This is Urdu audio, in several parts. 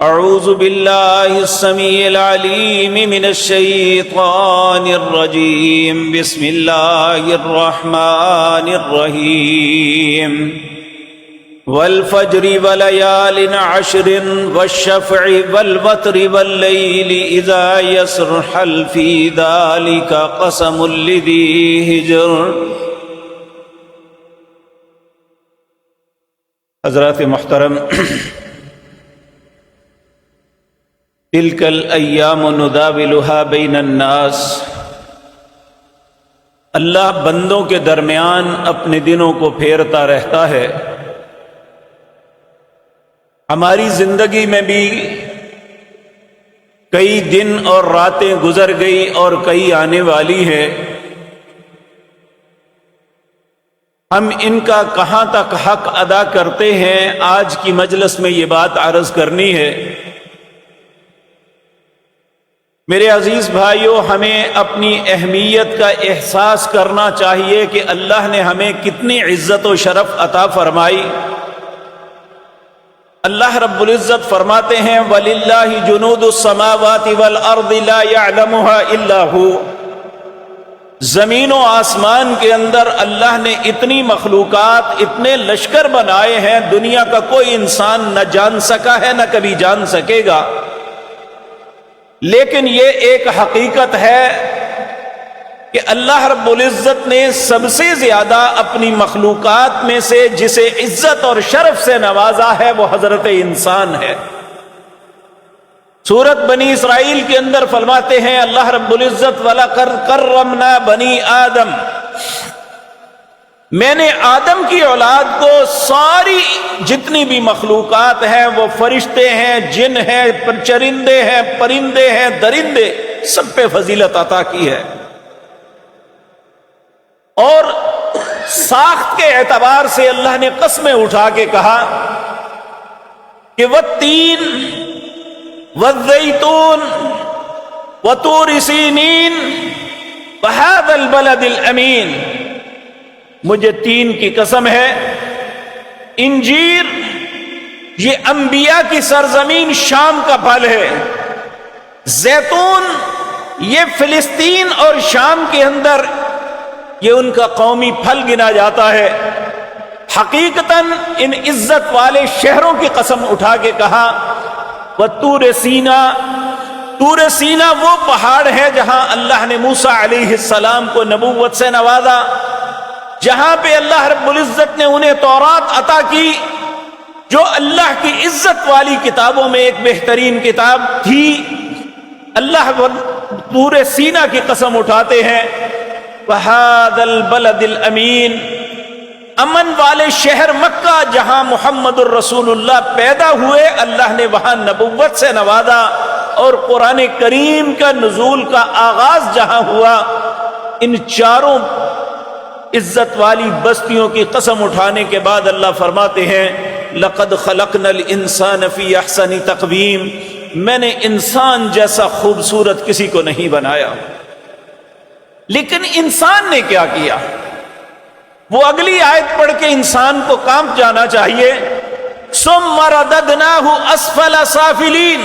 اعوذ باللہ السمیع العلیم من الشیطان الرجیم بسم اللہ الرحمن الرحیم والفجر وليال عشر والشفع والوتر والليل إذا يسر هل في ذلك قسم لذي حجر۔ حضرات محترم، تلك الایام نداولها بین الناس، اللہ بندوں کے درمیان اپنے دنوں کو پھیرتا رہتا ہے۔ ہماری زندگی میں بھی کئی دن اور راتیں گزر گئی اور کئی آنے والی ہے۔ ہم ان کا کہاں تک حق ادا کرتے ہیں، آج کی مجلس میں یہ بات عرض کرنی ہے۔ میرے عزیز بھائیو، ہمیں اپنی اہمیت کا احساس کرنا چاہیے کہ اللہ نے ہمیں کتنی عزت و شرف عطا فرمائی۔ اللہ رب العزت فرماتے ہیں وَلِلَّهِ جُنُودُ السَّمَاوَاتِ وَالْأَرْضِ لَا يَعْلَمُهَا إِلَّا هُوَ۔ زمین و آسمان کے اندر اللہ نے اتنی مخلوقات، اتنے لشکر بنائے ہیں، دنیا کا کوئی انسان نہ جان سکا ہے نہ کبھی جان سکے گا۔ لیکن یہ ایک حقیقت ہے کہ اللہ رب العزت نے سب سے زیادہ اپنی مخلوقات میں سے جسے عزت اور شرف سے نوازا ہے وہ حضرت انسان ہے۔ سورۃ بنی اسرائیل کے اندر فرماتے ہیں اللہ رب العزت وَلَقَدْ كَرَّمْنَا بَنِي آدم، میں نے آدم کی اولاد کو ساری جتنی بھی مخلوقات ہیں، وہ فرشتے ہیں، جن ہیں، چرندے ہیں، پرندے ہیں، درندے، سب پہ فضیلت عطا کی ہے۔ اور ساخت کے اعتبار سے اللہ نے قسمیں اٹھا کے کہا کہ وَالتِّينِ وَالزَّيْتُونِ وَطُورِ سِينِينَ وَهَذَا الْبَلَدِ الْأَمِينِ، مجھے تین کی قسم ہے، انجیر یہ انبیاء کی سرزمین شام کا پھل ہے، زیتون یہ فلسطین اور شام کے اندر یہ ان کا قومی پھل گنا جاتا ہے۔ حقیقتاً ان عزت والے شہروں کی قسم اٹھا کے کہا وَطُورِ سینا، طور سینا وہ پہاڑ ہے جہاں اللہ نے موسیٰ علیہ السلام کو نبوت سے نوازا، جہاں پہ اللہ رب العزت نے انہیں تورات عطا کی، جو اللہ کی عزت والی کتابوں میں ایک بہترین کتاب تھی۔ اللہ طور سینا کی قسم اٹھاتے ہیں وَهَذَا الْبَلَدِ الْأَمِينَ، امن والے شہر مکہ جہاں محمد الرسول اللہ پیدا ہوئے، اللہ نے وہاں نبوت سے نوازا، اور قرآن کریم کا نزول کا آغاز جہاں ہوا۔ ان چاروں عزت والی بستیوں کی قسم اٹھانے کے بعد اللہ فرماتے ہیں لَقَدْ خَلَقْنَا الْإِنسَانَ فِي أَحْسَنِ تَقْوِيمٍ، میں نے انسان جیسا خوبصورت کسی کو نہیں بنایا۔ لیکن انسان نے کیا کیا؟ وہ اگلی آیت پڑھ کے انسان کو کانپ جانا چاہیے ثُمَّ رَدَدْنَاهُ أَسْفَلَ سَافِلِينَ،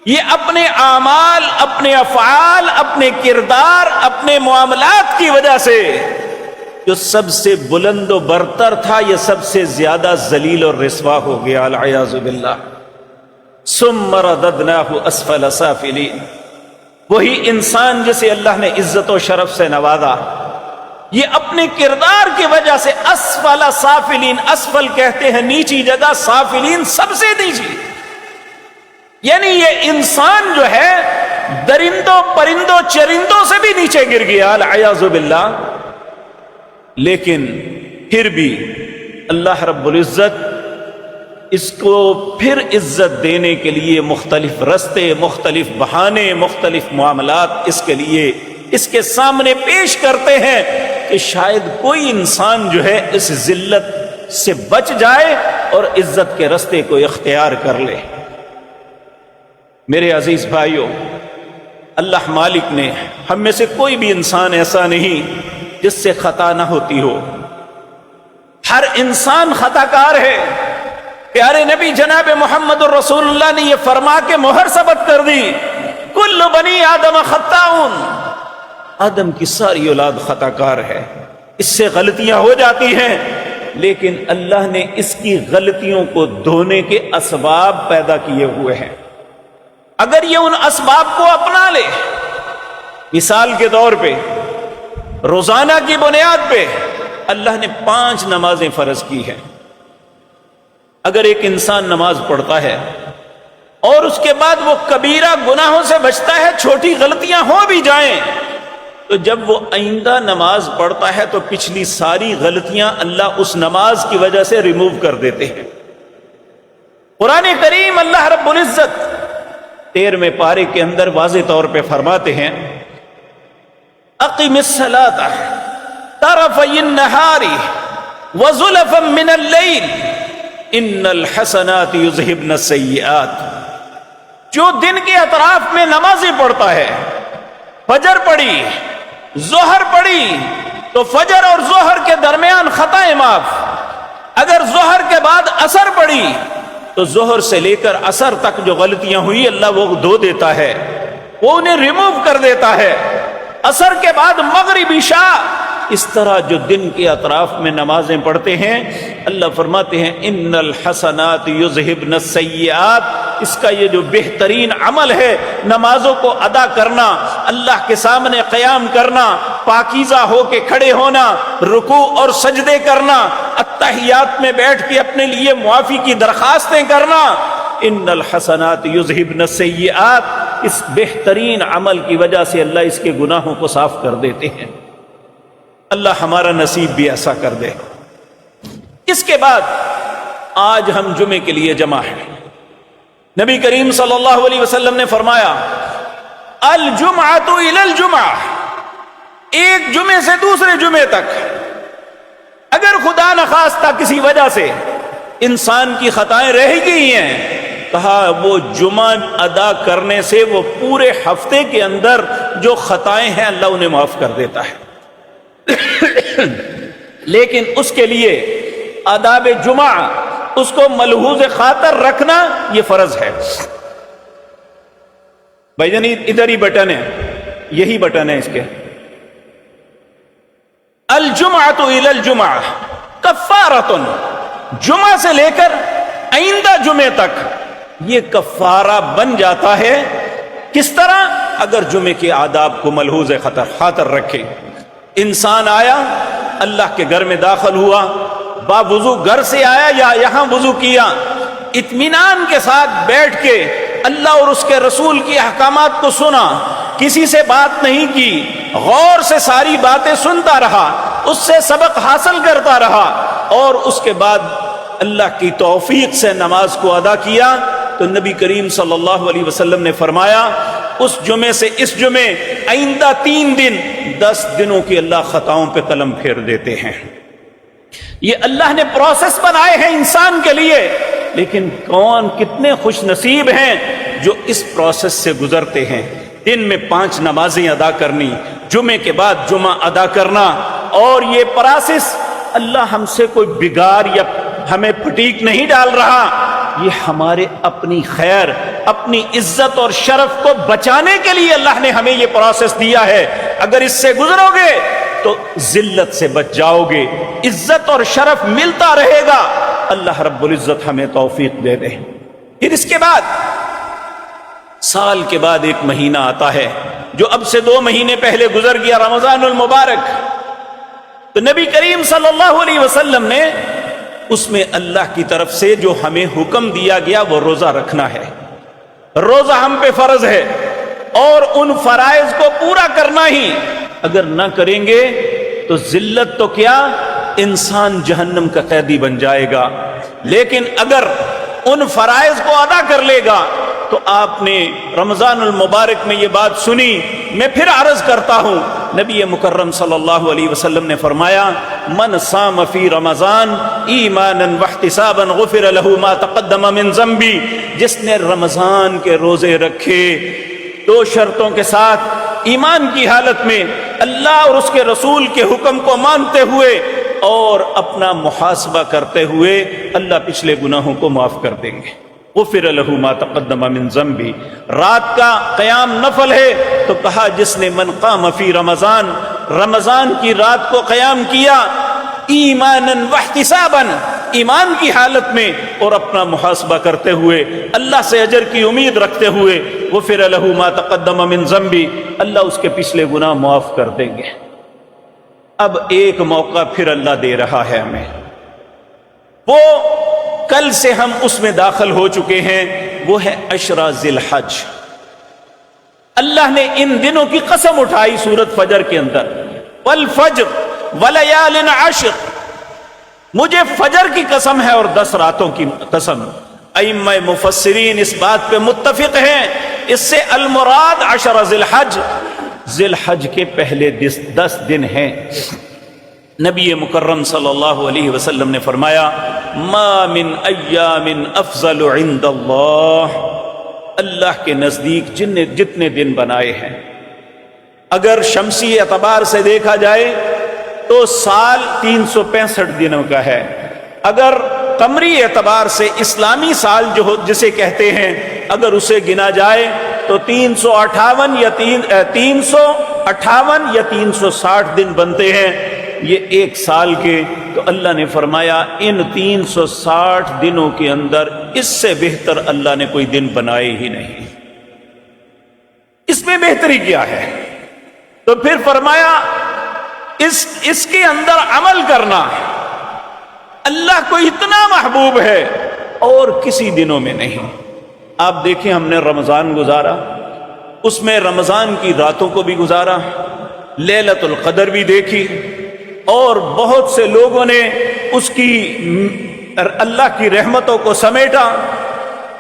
یہ اپنے اعمال، اپنے افعال، اپنے کردار، اپنے معاملات کی وجہ سے جو سب سے بلند و برتر تھا، یہ سب سے زیادہ ذلیل اور رسوا ہو گیا، العیاذ باللہ۔ ثم رددناہ اسفل سافلین، وہی انسان جسے اللہ نے عزت و شرف سے نوازا، یہ اپنے کردار کی وجہ سے اسفل سافلین، اسفل کہتے ہیں نیچی جگہ، سافلین سب سے نیچی، یعنی یہ انسان جو ہے درندوں پرندوں چرندوں سے بھی نیچے گر گیا، العیاذ باللہ۔ لیکن پھر بھی اللہ رب العزت اس کو پھر عزت دینے کے لیے مختلف رستے، مختلف بہانے، مختلف معاملات اس کے لیے اس کے سامنے پیش کرتے ہیں کہ شاید کوئی انسان جو ہے اس ذلت سے بچ جائے اور عزت کے رستے کو اختیار کر لے۔ میرے عزیز بھائیوں، اللہ مالک نے ہم میں سے کوئی بھی انسان ایسا نہیں جس سے خطا نہ ہوتی ہو۔ ہر انسان خطا کار ہے، پیارے نبی جناب محمد الرسول اللہ نے یہ فرما کے مہر ثبت کر دی، کل بنی آدم خطاؤن، آدم کی ساری اولاد خطا کار ہے، اس سے غلطیاں ہو جاتی ہیں، لیکن اللہ نے اس کی غلطیوں کو دھونے کے اسباب پیدا کیے ہوئے ہیں۔ اگر یہ ان اسباب کو اپنا لے، مثال کے طور پہ روزانہ کی بنیاد پہ اللہ نے 5 نمازیں فرض کی ہیں۔ اگر ایک انسان نماز پڑھتا ہے اور اس کے بعد وہ کبیرہ گناہوں سے بچتا ہے، چھوٹی غلطیاں ہو بھی جائیں، تو جب وہ آئندہ نماز پڑھتا ہے تو پچھلی ساری غلطیاں اللہ اس نماز کی وجہ سے ریموو کر دیتے ہیں۔ قرآن کریم اللہ رب العزت 13ویں پارے کے اندر واضح طور پہ فرماتے ہیں، اقم الصلاۃ طرفی النہار وزلفا من اللیل ان الحسنات یذہبن السیئات۔ جو دن کے اطراف میں نمازیں پڑھتا ہے، فجر پڑھی، ظہر پڑھی، تو فجر اور ظہر کے درمیان خطائیں معاف۔ اگر ظہر کے بعد عصر پڑھی تو ظہر سے لے کر عصر تک جو غلطیاں ہوئی اللہ وہ دھو دیتا ہے، وہ انہیں ریموو کر دیتا ہے۔ عصر کے بعد مغرب عشاء، اس طرح جو دن کے اطراف میں نمازیں پڑھتے ہیں، اللہ فرماتے ہیں ان الحسنات یذہبن السیئات، اس کا یہ جو بہترین عمل ہے نمازوں کو ادا کرنا، اللہ کے سامنے قیام کرنا، پاکیزہ ہو کے کھڑے ہونا، رکوع اور سجدے کرنا، التحیات میں بیٹھ کے اپنے لیے معافی کی درخواستیں کرنا، ان الحسنات یذہبن السیئات، اس بہترین عمل کی وجہ سے اللہ اس کے گناہوں کو صاف کر دیتے ہیں۔ اللہ ہمارا نصیب بھی ایسا کر دے۔ اس کے بعد آج ہم جمعے کے لیے جمع ہیں۔ نبی کریم صلی اللہ علیہ وسلم نے فرمایا الجمعۃ الی الجمعہ، ایک جمعے سے دوسرے جمعے تک اگر خدا نخواستہ کسی وجہ سے انسان کی خطائیں رہ گئی ہیں، کہا وہ جمعہ ادا کرنے سے وہ پورے ہفتے کے اندر جو خطائیں ہیں اللہ انہیں معاف کر دیتا ہے۔ لیکن اس کے لیے آداب جمعہ، اس کو ملحوظ خاطر رکھنا یہ فرض ہے۔ بھائی جان ادھر ہی بٹن ہے، یہی بٹن ہے اس کے، الجمعۃ الی الجمعہ کفارۃ، جمعہ سے لے کر آئندہ جمعے تک یہ کفارہ بن جاتا ہے۔ کس طرح؟ اگر جمعے کے آداب کو ملحوظ خاطر رکھے۔ انسان آیا، اللہ کے گھر میں داخل ہوا، با وضو گھر سے آیا یا یہاں وضو کیا، اطمینان کے ساتھ بیٹھ کے اللہ اور اس کے رسول کی احکامات کو سنا، کسی سے بات نہیں کی، غور سے ساری باتیں سنتا رہا، اس سے سبق حاصل کرتا رہا، اور اس کے بعد اللہ کی توفیق سے نماز کو ادا کیا، تو نبی کریم صلی اللہ علیہ وسلم نے فرمایا اس جمعے سے اس جمعے آئندہ 3 دن 10 دنوں کی اللہ خطاؤں پہ قلم پھیر دیتے ہیں۔ یہ اللہ نے پروسیس بنائے ہیں انسان کے لیے، لیکن کون کتنے خوش نصیب ہیں جو اس پروسیس سے گزرتے ہیں۔ دن میں 5 نمازیں ادا کرنی، جمعے کے بعد جمعہ ادا کرنا، اور یہ پروسیس اللہ ہم سے کوئی بگاڑ یا ہمیں پٹیک نہیں ڈال رہا، یہ ہمارے اپنی خیر، اپنی عزت اور شرف کو بچانے کے لیے اللہ نے ہمیں یہ پروسیس دیا ہے۔ اگر اس سے گزرو گے تو ذلت سے بچ جاؤ گے، عزت اور شرف ملتا رہے گا۔ اللہ رب العزت ہمیں توفیق دے دے۔ پھر اس کے بعد سال کے بعد ایک مہینہ آتا ہے جو اب سے 2 مہینے پہلے گزر گیا، رمضان المبارک۔ تو نبی کریم صلی اللہ علیہ وسلم نے اس میں اللہ کی طرف سے جو ہمیں حکم دیا گیا وہ روزہ رکھنا ہے۔ روزہ ہم پہ فرض ہے، اور ان فرائض کو پورا کرنا ہی۔ اگر نہ کریں گے تو ذلت تو کیا، انسان جہنم کا قیدی بن جائے گا۔ لیکن اگر ان فرائض کو ادا کر لے گا تو آپ نے رمضان المبارک میں یہ بات سنی۔ میں پھر عرض کرتا ہوں، نبی مکرم صلی اللہ علیہ وسلم نے فرمایا من صام فی رمضان ایمانا واحتسابا غفر له ما تقدم من ذنبی، جس نے رمضان کے روزے رکھے 2 شرطوں کے ساتھ، ایمان کی حالت میں، اللہ اور اس کے رسول کے حکم کو مانتے ہوئے، اور اپنا محاسبہ کرتے ہوئے اللہ پچھلے گناہوں کو معاف کر دیں گے۔ غفر لہ ما تقدم من ذنبہ، رات کا قیام نفل ہے تو کہا جس نے من قام فی رمضان، رمضان کی رات کو قیام کیا ایمانا واحتسابا، ایمان کی حالت میں اور اپنا محاسبہ کرتے ہوئے، اللہ سے اجر کی امید رکھتے ہوئے، غفر لہ ما تقدم من ذنبہ، اللہ اس کے پچھلے گناہ معاف کر دیں گے۔ اب ایک موقع پھر اللہ دے رہا ہے ہمیں، وہ کل سے ہم اس میں داخل ہو چکے ہیں، وہ ہے عشرہ ذی الحج۔ اللہ نے ان دنوں کی قسم اٹھائی سورۃ فجر کے اندر، والفجر ولیال عشر، مجھے فجر کی قسم ہے اور 10 راتوں کی قسم۔ ائمہ مفسرین اس بات پہ متفق ہیں، اس سے المراد عشرہ ذی الحج، ذی الحج کے پہلے 10 دن ہیں۔ نبی مکرم صلی اللہ علیہ وسلم نے فرمایا ما من ایام افضل عند اللہ، اللہ کے نزدیک جتنے دن بنائے ہیں، اگر شمسی اعتبار سے دیکھا جائے تو سال 365 دنوں کا ہے، اگر قمری اعتبار سے اسلامی سال جو جسے کہتے ہیں اگر اسے گنا جائے تو 358 یا 360 دن بنتے ہیں، یہ ایک سال کے۔ تو اللہ نے فرمایا ان 360 دنوں کے اندر اس سے بہتر اللہ نے کوئی دن بنائے ہی نہیں، اس میں بہتری کیا ہے؟ تو پھر فرمایا اس کے اندر عمل کرنا اللہ کو اتنا محبوب ہے اور کسی دنوں میں نہیں۔ آپ دیکھیں ہم نے رمضان گزارا، اس میں رمضان کی راتوں کو بھی گزارا، لیلۃ القدر بھی دیکھی، اور بہت سے لوگوں نے اس کی اللہ کی رحمتوں کو سمیٹا،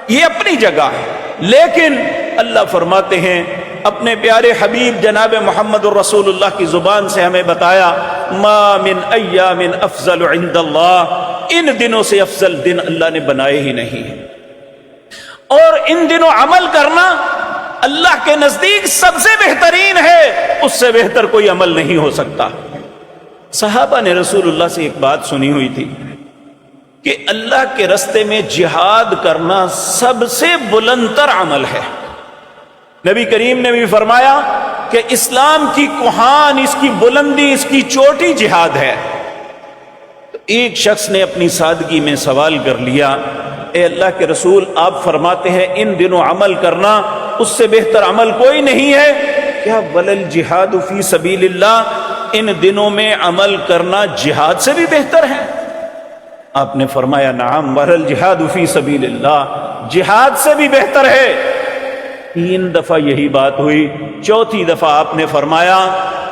یہ اپنی جگہ ہے، لیکن اللہ فرماتے ہیں اپنے پیارے حبیب جناب محمد الرسول اللہ کی زبان سے ہمیں بتایا ما من ایام افضل عند اللہ، ان دنوں سے افضل دن اللہ نے بنائے ہی نہیں، اور ان دنوں عمل کرنا اللہ کے نزدیک سب سے بہترین ہے، اس سے بہتر کوئی عمل نہیں ہو سکتا۔ صحابہ نے رسول اللہ سے ایک بات سنی ہوئی تھی کہ اللہ کے رستے میں جہاد کرنا سب سے بلندتر عمل ہے۔ نبی کریم نے بھی فرمایا کہ اسلام کی کوہان، اس کی بلندی، اس کی چوٹی جہاد ہے۔ تو ایک شخص نے اپنی سادگی میں سوال کر لیا، اے اللہ کے رسول، آپ فرماتے ہیں ان دنوں عمل کرنا اس سے بہتر عمل کوئی نہیں ہے، کیا ولل جہاد فی سبیل اللہ، ان دنوں میں عمل کرنا جہاد سے بھی بہتر ہے؟ آپ نے فرمایا نعم ولل جہاد فی سبیل اللہ، جہاد سے بھی بہتر ہے۔ 3 دفعہ یہی بات ہوئی، چوتھی دفعہ آپ نے فرمایا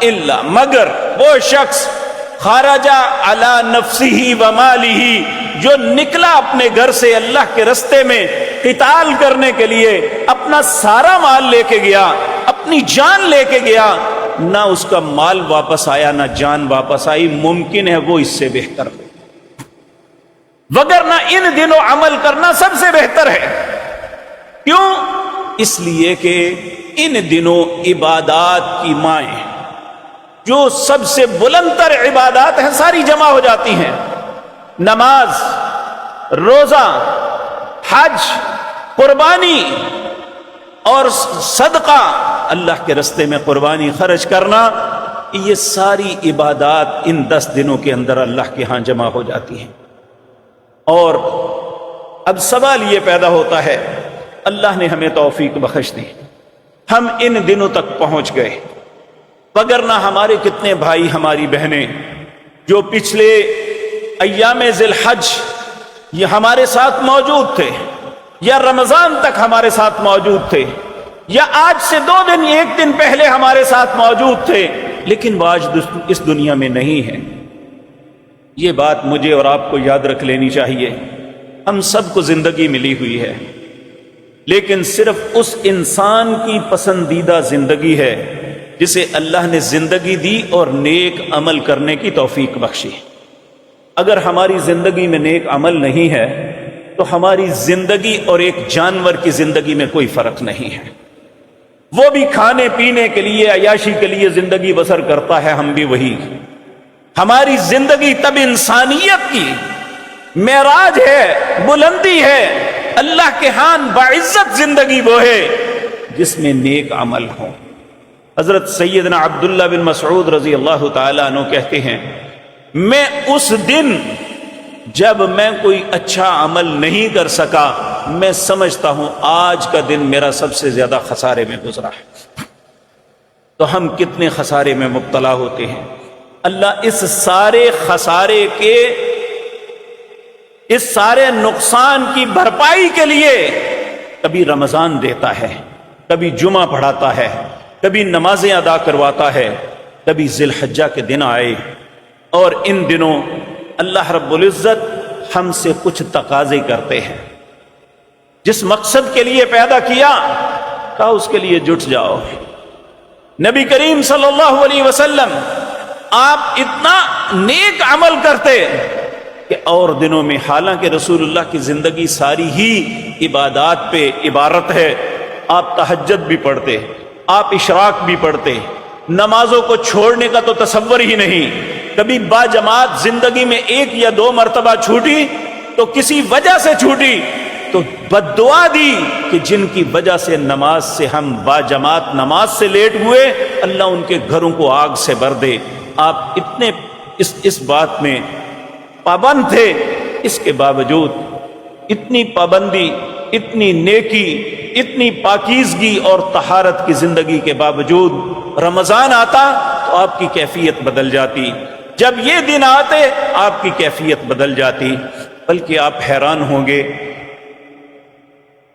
الا، مگر وہ شخص خرج علی نفسہ و مالہ، جو نکلا اپنے گھر سے اللہ کے رستے میں قتال کرنے کے لیے، اپنا سارا مال لے کے گیا، اپنی جان لے کے گیا، نہ اس کا مال واپس آیا نہ جان واپس آئی، ممکن ہے وہ اس سے بہتر ہو، وگرنہ ان دنوں عمل کرنا سب سے بہتر ہے۔ کیوں؟ اس لیے کہ ان دنوں عبادات کی مائیں، جو سب سے بلندتر عبادات ہیں، ساری جمع ہو جاتی ہیں، نماز، روزہ، حج، قربانی اور صدقہ، اللہ کے رستے میں قربانی خرچ کرنا، یہ ساری عبادات ان 10 دنوں کے اندر اللہ کے ہاں جمع ہو جاتی ہیں۔ اور اب سوال یہ پیدا ہوتا ہے، اللہ نے ہمیں توفیق بخش دی، ہم ان دنوں تک پہنچ گئے، وگرنہ ہمارے کتنے بھائی ہماری بہنیں جو پچھلے ایام ذی الحج یہ ہمارے ساتھ موجود تھے، یا رمضان تک ہمارے ساتھ موجود تھے، یا آج سے 2 دن 1 دن پہلے ہمارے ساتھ موجود تھے، لیکن وہ آج اس دنیا میں نہیں ہیں۔ یہ بات مجھے اور آپ کو یاد رکھ لینی چاہیے۔ ہم سب کو زندگی ملی ہوئی ہے، لیکن صرف اس انسان کی پسندیدہ زندگی ہے جسے اللہ نے زندگی دی اور نیک عمل کرنے کی توفیق بخشی۔ اگر ہماری زندگی میں نیک عمل نہیں ہے تو ہماری زندگی اور ایک جانور کی زندگی میں کوئی فرق نہیں ہے۔ وہ بھی کھانے پینے کے لیے، عیاشی کے لیے زندگی بسر کرتا ہے، ہم بھی وہی۔ ہماری زندگی تب انسانیت کی معراج ہے، بلندی ہے۔ اللہ کے ہاں باعزت زندگی وہ ہے جس میں نیک عمل ہوں۔ حضرت سیدنا عبداللہ بن مسعود رضی اللہ تعالیٰ عنہ کہتے ہیں، میں اس دن جب میں کوئی اچھا عمل نہیں کر سکا، میں سمجھتا ہوں آج کا دن میرا سب سے زیادہ خسارے میں گزرا ہے۔ تو ہم کتنے خسارے میں مبتلا ہوتے ہیں۔ اللہ اس سارے خسارے کے، اس سارے نقصان کی بھرپائی کے لیے کبھی رمضان دیتا ہے، کبھی جمعہ پڑھاتا ہے، کبھی نمازیں ادا کرواتا ہے، کبھی ذی الحجہ کے دن آئے، اور ان دنوں اللہ رب العزت ہم سے کچھ تقاضے کرتے ہیں۔ جس مقصد کے لیے پیدا کیا کہا اس کے لیے جٹ جاؤ۔ نبی کریم صلی اللہ علیہ وسلم آپ اتنا نیک عمل کرتے کہ اور دنوں میں، حالانکہ رسول اللہ کی زندگی ساری ہی عبادات پہ عبارت ہے، آپ تہجد بھی پڑھتے، آپ اشراق بھی پڑھتے، نمازوں کو چھوڑنے کا تو تصور ہی نہیں۔ کبھی با جماعت زندگی میں ایک یا دو مرتبہ چھوٹی تو کسی وجہ سے چھوٹی تو بد دعا دی کہ جن کی وجہ سے نماز سے ہم با جماعت نماز سے لیٹ ہوئے، اللہ ان کے گھروں کو آگ سے بھر دے۔ آپ اتنے اس بات میں پابند تھے، اس کے باوجود اتنی پابندی، اتنی نیکی، اتنی پاکیزگی اور طہارت کی زندگی کے باوجود رمضان آتا تو آپ کی کیفیت بدل جاتی، جب یہ دن آتے آپ کی کیفیت بدل جاتی، بلکہ آپ حیران ہوں گے۔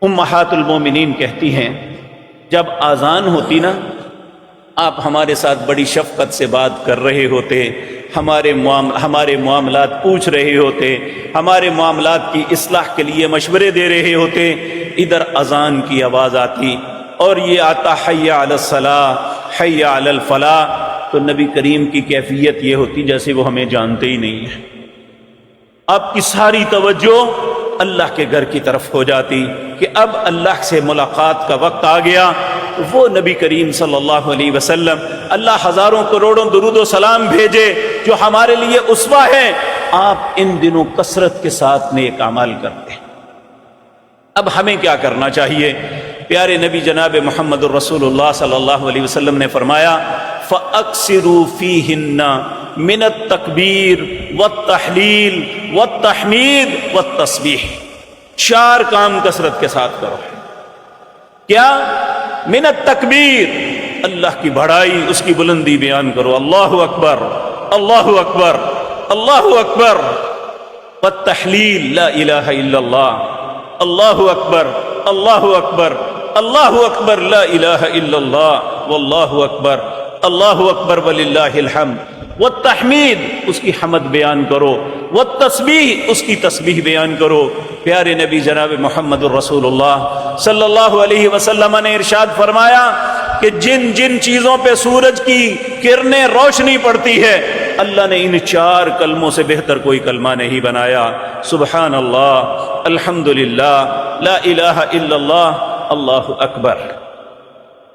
امہات المومنین کہتی ہیں جب اذان ہوتی نا، آپ ہمارے ساتھ بڑی شفقت سے بات کر رہے ہوتے، ہمارے معاملات پوچھ رہے ہوتے، ہمارے معاملات کی اصلاح کے لیے مشورے دے رہے ہوتے، ادھر اذان کی آواز آتی اور یہ آتا حی علی الصلاۃ، حی علی الفلاح، تو نبی کریم کی کیفیت یہ ہوتی جیسے وہ ہمیں جانتے ہی نہیں ہیں۔ آپ کی ساری توجہ اللہ کے گھر کی طرف ہو جاتی کہ اب اللہ سے ملاقات کا وقت آ گیا۔ تو وہ نبی کریم صلی اللہ علیہ وسلم، اللہ ہزاروں کروڑوں درود و سلام بھیجے جو ہمارے لیے اسوہ ہے، آپ ان دنوں کثرت کے ساتھ نیک اعمال کرتے ہیں۔ اب ہمیں کیا کرنا چاہیے؟ پیارے نبی جناب محمد الرسول اللہ صلی اللہ علیہ وسلم نے فرمایا فَأَكْسِرُوا فِيهِنَّ مِنَ التَّكْبِيرِ وَالتَّحْلِيلِ وَالتَّحْمِيدِ وَالتَّسْبِيحِ، 4 کام کثرت کے ساتھ کرو۔ کیا؟ من التکبیر، اللہ کی بڑائی، اس کی بلندی بیان کرو، اللہ اکبر، اللہ اکبر، اللہ اکبر، والتحلیل، لا الہ الا اللہ، اللہ اکبر، اللہ اکبر، اللہ اکبر، لا الہ الا اللہ، واللہ اکبر، اللہ اکبر وللہ الحمد، والتحمید، اس کی حمد بیان کرو، والتسبیح، اس کی تسبیح بیان کرو۔ پیارے نبی جناب محمد الرسول اللہ صلی اللہ علیہ وسلم نے ارشاد فرمایا کہ جن جن چیزوں پہ سورج کی کرنیں روشنی پڑتی ہے، اللہ نے ان 4 کلموں سے بہتر کوئی کلمہ نہیں بنایا۔ سبحان اللہ، الحمدللہ، لا الہ الا اللہ، اللہ اکبر۔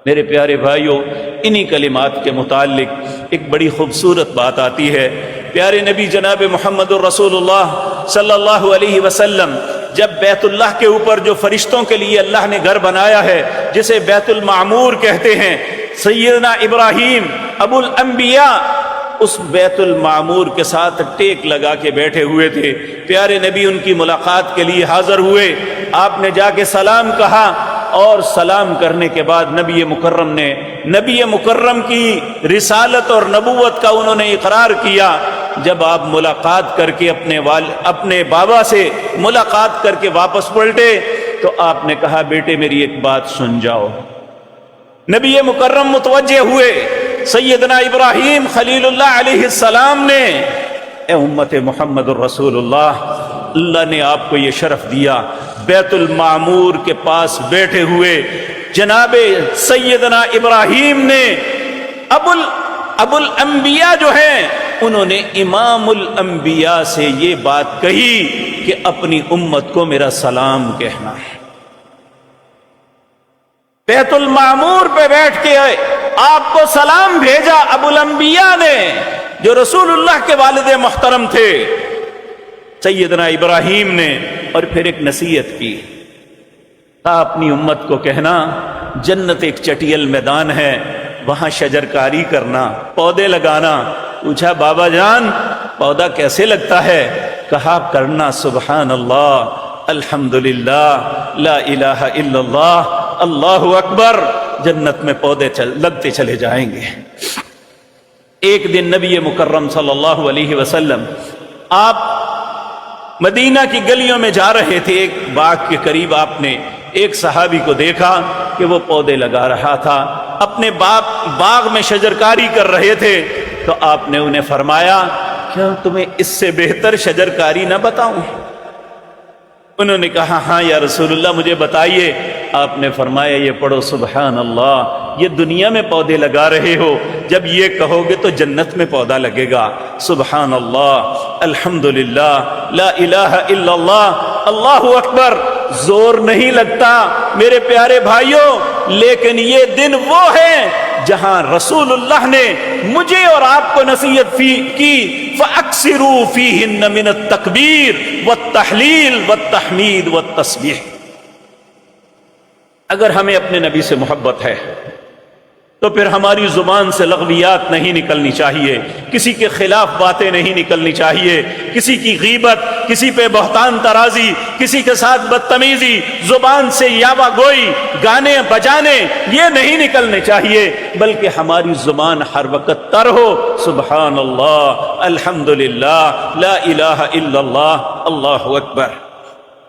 میرے پیارے بھائیوں، انہی کلمات کے متعلق ایک بڑی خوبصورت بات آتی ہے۔ پیارے نبی جناب محمد الرسول اللہ صلی اللہ علیہ وسلم جب بیت اللہ کے اوپر جو فرشتوں کے لیے اللہ نے گھر بنایا ہے، جسے بیت المعمور کہتے ہیں، سیدنا ابراہیم ابو الانبیاء اس بیت المعمور کے ساتھ ٹیک لگا کے بیٹھے ہوئے تھے۔ پیارے نبی ان کی ملاقات کے لیے حاضر ہوئے، آپ نے جا کے سلام کہا، اور سلام کرنے کے بعد نبی مکرم کی رسالت اور نبوت کا انہوں نے اقرار کیا۔ جب آپ ملاقات کر کے اپنے بابا سے ملاقات کر کے واپس پلٹے تو آپ نے کہا بیٹے میری ایک بات سن جاؤ۔ نبی مکرم متوجہ ہوئے، سیدنا ابراہیم خلیل اللہ علیہ السلام نے، اے امت محمد الرسول اللہ نے آپ کو یہ شرف دیا، بیت المعمور کے پاس بیٹھے ہوئے جناب سیدنا ابراہیم نے ابو الانبیاء جو ہیں، انہوں نے امام الانبیاء سے یہ بات کہی کہ اپنی امت کو میرا سلام کہنا ہے۔ بیت المعمور پہ بیٹھ کے آپ کو سلام بھیجا ابو الانبیاء نے، جو رسول اللہ کے والد محترم تھے سیدنا ابراہیم نے، اور پھر ایک نصیحت کی، کہا اپنی امت کو کہنا جنت ایک چٹیل میدان ہے، وہاں شجرکاری کرنا، پودے لگانا۔ پوچھا بابا جان پودا کیسے لگتا ہے؟ کہا کرنا سبحان اللہ، الحمدللہ، لا الہ الا اللہ، اللہ اکبر، جنت میں پودے لگتے چلے جائیں گے۔ ایک دن نبی مکرم صلی اللہ علیہ وسلم آپ مدینہ کی گلیوں میں جا رہے تھے، ایک باغ کے قریب آپ نے ایک صحابی کو دیکھا کہ وہ پودے لگا رہا تھا، اپنے باغ میں شجرکاری کر رہے تھے، تو آپ نے انہیں فرمایا کیا تمہیں اس سے بہتر شجرکاری نہ بتاؤں؟ انہوں نے کہا ہاں یا رسول اللہ مجھے بتائیے۔ آپ نے فرمایا یہ پڑھو سبحان اللہ، یہ دنیا میں پودے لگا رہے ہو، جب یہ کہو گے تو جنت میں پودا لگے گا۔ سبحان اللہ، الحمدللہ، لا الہ الا اللہ، اللہ اکبر۔ زور نہیں لگتا میرے پیارے بھائیوں، لیکن یہ دن وہ ہے جہاں رسول اللہ نے مجھے اور آپ کو نصیحت کی فَأَكْثِرُوا فِيهِنَّ مِنَ التَّكْبِيرِ وَالتَّحْلِيلِ وَالتَّحْمِيدِ وَالتَّسْبِيحِ۔ اگر ہمیں اپنے نبی سے محبت ہے تو پھر ہماری زبان سے لغویات نہیں نکلنی چاہیے، کسی کے خلاف باتیں نہیں نکلنی چاہیے، کسی کی غیبت، کسی پہ بہتان ترازی، کسی کے ساتھ بدتمیزی، زبان سے یاوہ گوئی، گانے بجانے، یہ نہیں نکلنے چاہیے، بلکہ ہماری زبان ہر وقت تر ہو سبحان اللہ، الحمدللہ، لا الہ الا اللہ، اللہ اکبر۔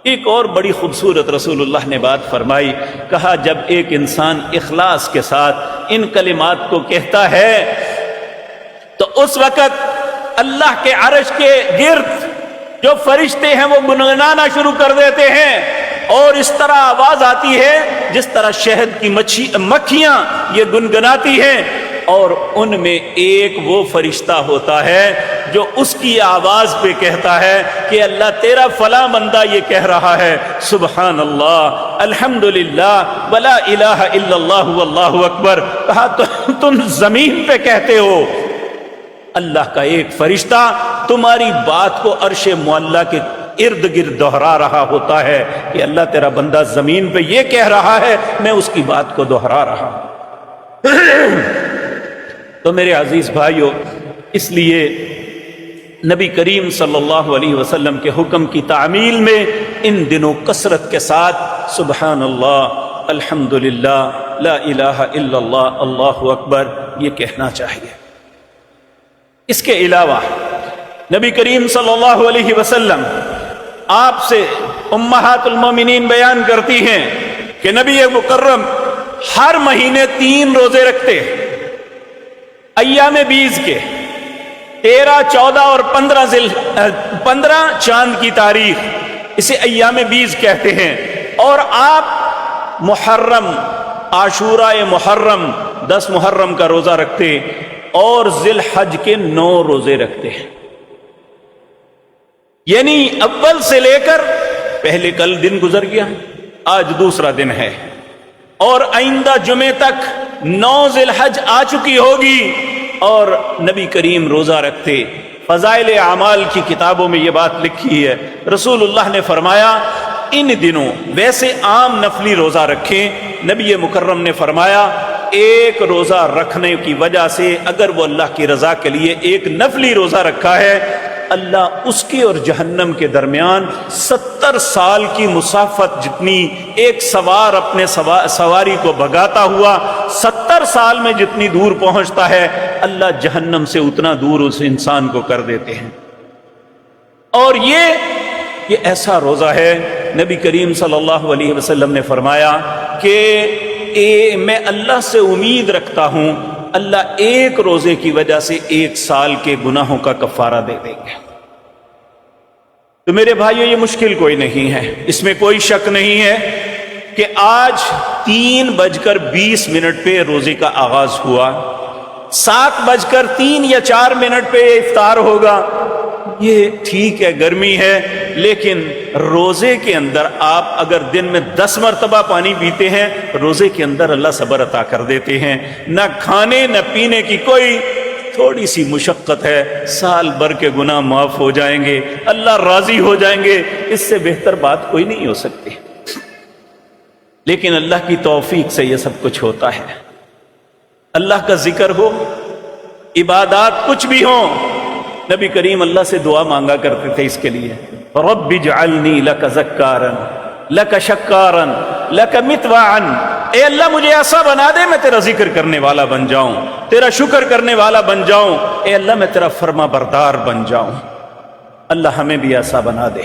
ایک اور بڑی خوبصورت رسول اللہ نے بات فرمائی، کہا جب ایک انسان اخلاص کے ساتھ ان کلمات کو کہتا ہے تو اس وقت اللہ کے عرش کے گرد جو فرشتے ہیں وہ گنگنانا شروع کر دیتے ہیں، اور اس طرح آواز آتی ہے جس طرح شہد کی مکھیاں یہ گنگناتی ہیں، اور ان میں ایک وہ فرشتہ ہوتا ہے جو اس کی آواز پہ کہتا ہے کہ اللہ تیرا فلاں بندہ یہ کہہ رہا ہے سبحان اللہ، الحمدللہ، ولا الہ الا اللہ، واللہ اکبر۔ کہا تم زمین پہ کہتے ہو، اللہ کا ایک فرشتہ تمہاری بات کو عرش معلیٰ کے ارد گرد دہرا رہا ہوتا ہے کہ اللہ تیرا بندہ زمین پہ یہ کہہ رہا ہے، میں اس کی بات کو دہرا رہا ہوں۔ تو میرے عزیز بھائیو، اس لیے نبی کریم صلی اللہ علیہ وسلم کے حکم کی تعمیل میں ان دنوں کثرت کے ساتھ سبحان اللہ، الحمدللہ، لا الہ الا اللہ، اللہ اکبر یہ کہنا چاہیے۔ اس کے علاوہ نبی کریم صلی اللہ علیہ وسلم آپ سے امہات المومنین بیان کرتی ہیں کہ نبی مکرم ہر مہینے 3 روزے رکھتے، ایام بیز کے 13، 14 اور 15 چاند کی تاریخ، اسے ایام بیز کہتے ہیں، اور آپ محرم، عاشوراء محرم 10 محرم کا روزہ رکھتے، اور ذی الحج کے 9 روزے رکھتے ہیں، یعنی اول سے لے کر پہلے کل دن گزر گیا، آج دوسرا دن ہے، اور آئندہ جمعے تک 9 ذی الحج آ چکی ہوگی، اور نبی کریم روزہ رکھتے۔ فضائل اعمال کی کتابوں میں یہ بات لکھی ہے، رسول اللہ نے فرمایا ان دنوں ویسے عام نفلی روزہ رکھیں، نبی مکرم نے فرمایا ایک روزہ رکھنے کی وجہ سے اگر وہ اللہ کی رضا کے لیے ایک نفلی روزہ رکھا ہے، اللہ اس کے اور جہنم کے درمیان 70 سال کی مسافت جتنی ایک سوار اپنے سواری کو بھگاتا ہوا 70 سال میں جتنی دور پہنچتا ہے، اللہ جہنم سے اتنا دور اس انسان کو کر دیتے ہیں۔ اور یہ ایسا روزہ ہے، نبی کریم صلی اللہ علیہ وسلم نے فرمایا کہ میں اللہ سے امید رکھتا ہوں اللہ ایک روزے کی وجہ سے 1 سال کے گناہوں کا کفارہ دے دیں گے۔ تو میرے بھائیو یہ مشکل کوئی نہیں ہے، اس میں کوئی شک نہیں ہے کہ آج 3:20 پہ روزے کا آغاز ہوا، 7:03 یا 4 پہ افطار ہوگا۔ یہ ٹھیک ہے گرمی ہے، لیکن روزے کے اندر آپ اگر دن میں 10 مرتبہ پانی پیتے ہیں، روزے کے اندر اللہ صبر عطا کر دیتے ہیں۔ نہ کھانے نہ پینے کی کوئی تھوڑی سی مشقت ہے، سال بھر کے گناہ معاف ہو جائیں گے، اللہ راضی ہو جائیں گے، اس سے بہتر بات کوئی نہیں ہو سکتی۔ لیکن اللہ کی توفیق سے یہ سب کچھ ہوتا ہے۔ اللہ کا ذکر ہو، عبادات کچھ بھی ہوں، نبی کریم اللہ سے دعا مانگا کرتے تھے اس کے لیے، رب اجعلنی لک ذکارا لک شکارا لک مطواعا، اے اللہ مجھے ایسا بنا دے میں تیرا ذکر کرنے والا بن جاؤں، تیرا شکر کرنے والا بن جاؤں، اے اللہ میں تیرا فرما بردار بن جاؤں۔ اللہ ہمیں بھی ایسا بنا دے۔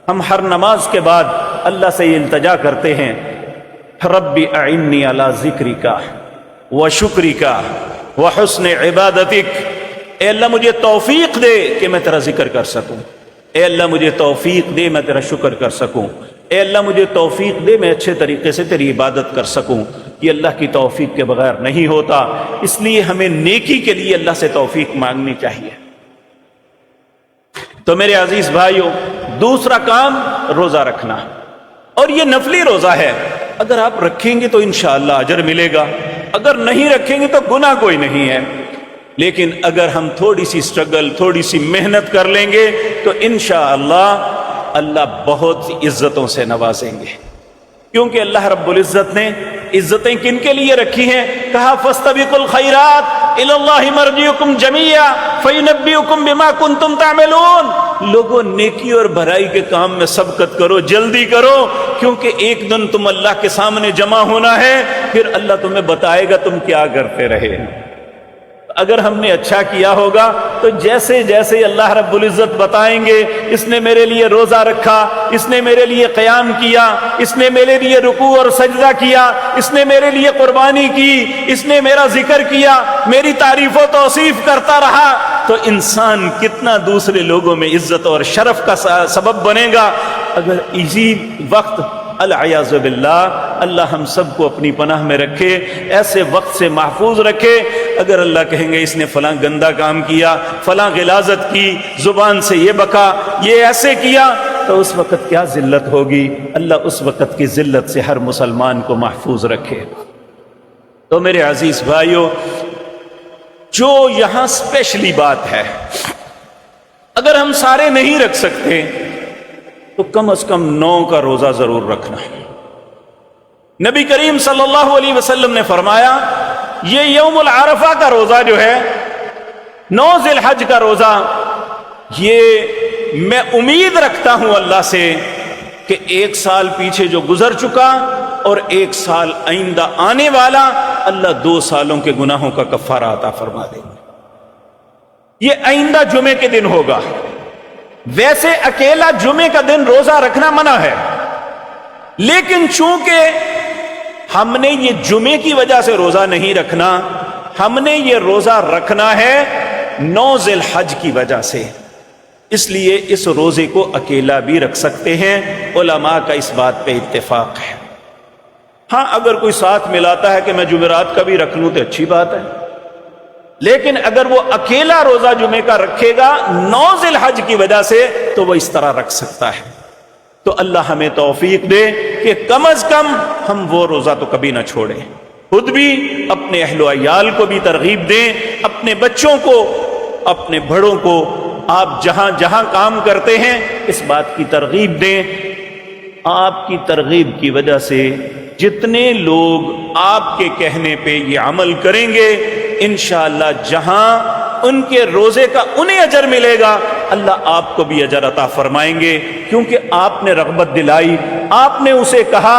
ہم ہر نماز کے بعد اللہ سے یہ التجا کرتے ہیں، رب اعنی علی ذکرک و شکرک و حسن عبادتک، اے اللہ مجھے توفیق دے کہ میں تیرا ذکر کر سکوں، اے اللہ مجھے توفیق دے میں تیرا شکر کر سکوں، اے اللہ مجھے توفیق دے میں اچھے طریقے سے تیری عبادت کر سکوں۔ یہ اللہ کی توفیق کے بغیر نہیں ہوتا، اس لیے ہمیں نیکی کے لیے اللہ سے توفیق مانگنی چاہیے۔ تو میرے عزیز بھائیوں، دوسرا کام روزہ رکھنا، اور یہ نفلی روزہ ہے، اگر آپ رکھیں گے تو انشاءاللہ اجر ملے گا، اگر نہیں رکھیں گے تو گناہ کوئی نہیں ہے۔ لیکن اگر ہم تھوڑی سی سٹرگل، تھوڑی سی محنت کر لیں گے تو انشاءاللہ اللہ بہت سی عزتوں سے نوازیں گے، کیونکہ اللہ رب العزت نے عزتیں کن کے لیے رکھی ہیں؟ کہا فاستبقوا الخیرات الی اللہ مرجعکم جمیعا فینبئکم بما کنتم تعملون، لوگوں نیکی اور بھلائی کے کام میں سبقت کرو، جلدی کرو، کیونکہ ایک دن تم اللہ کے سامنے جمع ہونا ہے، پھر اللہ تمہیں بتائے گا تم کیا کرتے رہے۔ اگر ہم نے اچھا کیا ہوگا تو جیسے جیسے اللہ رب العزت بتائیں گے، اس نے میرے لیے روزہ رکھا، اس نے میرے لیے قیام کیا، اس نے میرے لیے رکوع اور سجدہ کیا، اس نے میرے لیے قربانی کی، اس نے میرا ذکر کیا، میری تعریف و توصیف کرتا رہا، تو انسان کتنا دوسرے لوگوں میں عزت اور شرف کا سبب بنے گا۔ اگر اسی وقت العیاذ باللہ اللہ ہم سب کو اپنی پناہ میں رکھے، ایسے وقت سے محفوظ رکھے، اگر اللہ کہیں گے اس نے فلاں گندا کام کیا، فلاں غلاظت کی، زبان سے یہ بکا، یہ ایسے کیا، تو اس وقت کیا ذلت ہوگی۔ اللہ اس وقت کی ذلت سے ہر مسلمان کو محفوظ رکھے۔ تو میرے عزیز بھائیوں، جو یہاں اسپیشلی بات ہے، اگر ہم سارے نہیں رکھ سکتے تو کم از کم 9 کا روزہ ضرور رکھنا۔ نبی کریم صلی اللہ علیہ وسلم نے فرمایا، یہ یوم العرفہ کا روزہ جو ہے، 9 ذی الحج کا روزہ، یہ میں امید رکھتا ہوں اللہ سے کہ 1 سال پیچھے جو گزر چکا اور 1 سال آئندہ آنے والا، اللہ 2 سالوں کے گناہوں کا کفارہ عطا فرما دے گا۔ یہ آئندہ جمعے کے دن ہوگا۔ ویسے اکیلا جمعے کا دن روزہ رکھنا منع ہے، لیکن چونکہ ہم نے یہ جمعے کی وجہ سے روزہ نہیں رکھنا، ہم نے یہ روزہ رکھنا ہے 9 ذی الحج کی وجہ سے، اس لیے اس روزے کو اکیلا بھی رکھ سکتے ہیں۔ علماء کا اس بات پہ اتفاق ہے۔ ہاں اگر کوئی ساتھ ملاتا ہے کہ میں جمعرات کا بھی رکھ لوں تو اچھی بات ہے، لیکن اگر وہ اکیلا روزہ جمعے کا رکھے گا 9 ذی الحج کی وجہ سے تو وہ اس طرح رکھ سکتا ہے۔ تو اللہ ہمیں توفیق دے کہ کم از کم ہم وہ روزہ تو کبھی نہ چھوڑیں، خود بھی، اپنے اہل و عیال کو بھی ترغیب دیں، اپنے بچوں کو، اپنے بڑوں کو، آپ جہاں جہاں کام کرتے ہیں اس بات کی ترغیب دیں۔ آپ کی ترغیب کی وجہ سے جتنے لوگ آپ کے کہنے پہ یہ عمل کریں گے، انشاءاللہ جہاں ان کے روزے کا انہیں اجر ملے گا، اللہ آپ کو بھی اجر عطا فرمائیں گے، کیونکہ آپ نے رغبت دلائی، آپ نے اسے کہا،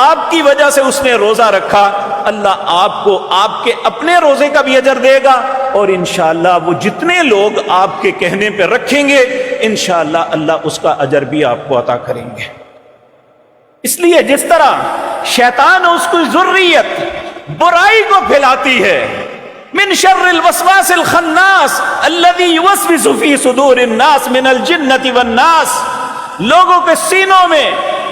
آپ کی وجہ سے اس نے روزہ رکھا، اللہ آپ کو آپ کے اپنے روزے کا بھی اجر دے گا، اور انشاءاللہ وہ جتنے لوگ آپ کے کہنے پہ رکھیں گے انشاءاللہ اللہ اس کا اجر بھی آپ کو عطا کریں گے۔ اس لیے جس طرح شیطان اس کی ذریت برائی کو پھیلاتی ہے، من شر الوسواس الخناس الذي يوسوس في صدور الناس من الجنة والناس، لوگوں کے سینوں میں